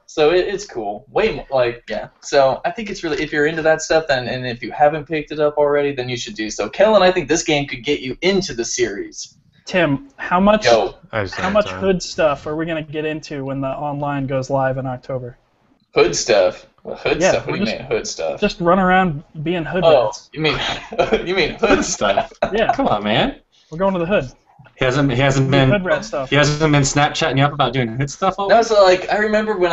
so it's cool. Way more, so I think it's really, if you're into that stuff, then, and if you haven't picked it up already, then you should do so. Kellen, I think this game could get you into the series. Tim, how much hood stuff are we going to get into when the online goes live in October? Hood stuff? Well, hood stuff? What do you mean hood stuff? Just run around being hood rats. You mean hood stuff? Yeah. Come on, man. We're going to the hood. He hasn't been Snapchatting you up about doing hood stuff all No, so I remember when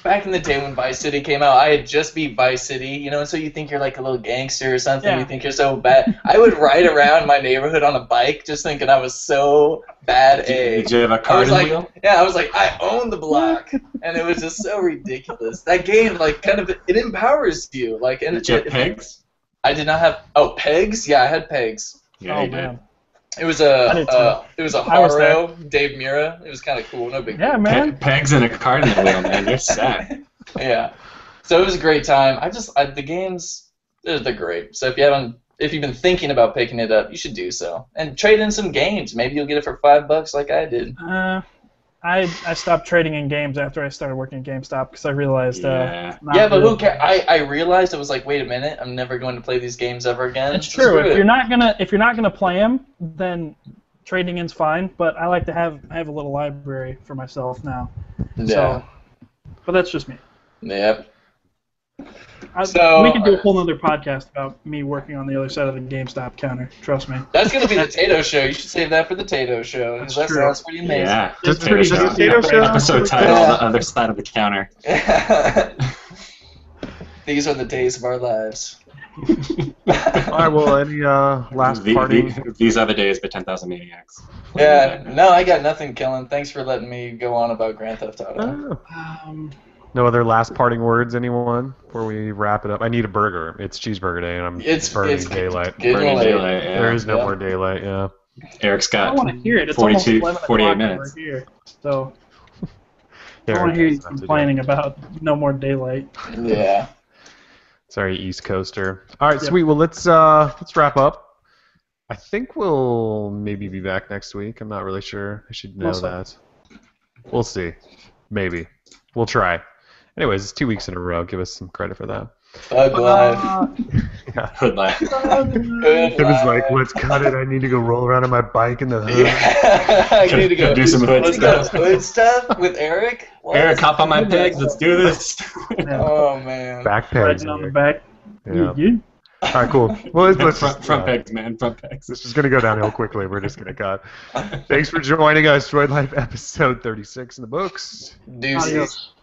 back in the day when Vice City came out, I had just beat Vice City, and so you think you're like a little gangster or something, you think you're so bad. I would ride around my neighborhood on a bike just thinking I was so bad. Did you have a car wheel? Yeah, I was like, I own the block, and it was just so ridiculous. That game, it empowers you. Did you have pegs? I did not have, pegs? Yeah, I had pegs. Yeah, you did. It was a Haro, Dave Mura. It was kind of cool. No big deal. Yeah, man. Pegs and a cardinal wheel, man. They're sad. Yeah. So it was a great time. The games, they're great. So if you've been thinking about picking it up, you should do so and trade in some games. Maybe you'll get it for $5 like I did. I stopped trading in games after I started working at GameStop because I realized. But who cares? I realized it was like, wait a minute, I'm never going to play these games ever again. It's true. If you're not gonna play them, then trading in's fine. But I like to have a little library for myself now. Yeah. So, but that's just me. Yep. We can do a whole other podcast about me working on the other side of the GameStop counter. Trust me. That's going to be the Tato Show. You should save that for the Tato Show. That sounds pretty amazing. Yeah. Just finish the Tato Show. Episode title, The Other Side of the Counter. These are the days of our lives. All right, well, any last parting? These are the days, but 10,000 Maniacs. Yeah, no, I got nothing, Kellen. Thanks for letting me go on about Grand Theft Auto. No other last parting words, anyone, before we wrap it up? I need a burger. It's cheeseburger day, and it's burning daylight. Burning daylight, yeah. There is no more daylight, yeah. Eric's got I want to hear it. It's 48 minutes. Here, so I want to hear you complaining about no more daylight. Yeah. Sorry, East Coaster. All right, sweet. Well, let's wrap up. I think we'll maybe be back next week. I'm not really sure. I should know that. We'll see. Maybe. We'll try. Anyways, it's 2 weeks in a row. Give us some credit for that. Thug life. Yeah. Good life. It was like, let's cut it. I need to go roll around on my bike in the hood. Yeah. I need to go do some hood stuff. Hood stuff with Eric. What? Eric, hop on my peg. Let's do this. Oh man. Back pegs. Riding on the back. Yeah. Yeah. All right, cool. Well, let's front pegs, man. Front pegs. This is going to go downhill quickly. We're just going to cut. Thanks for joining us. Droid Life episode 36 in the books. Deuces. Adios.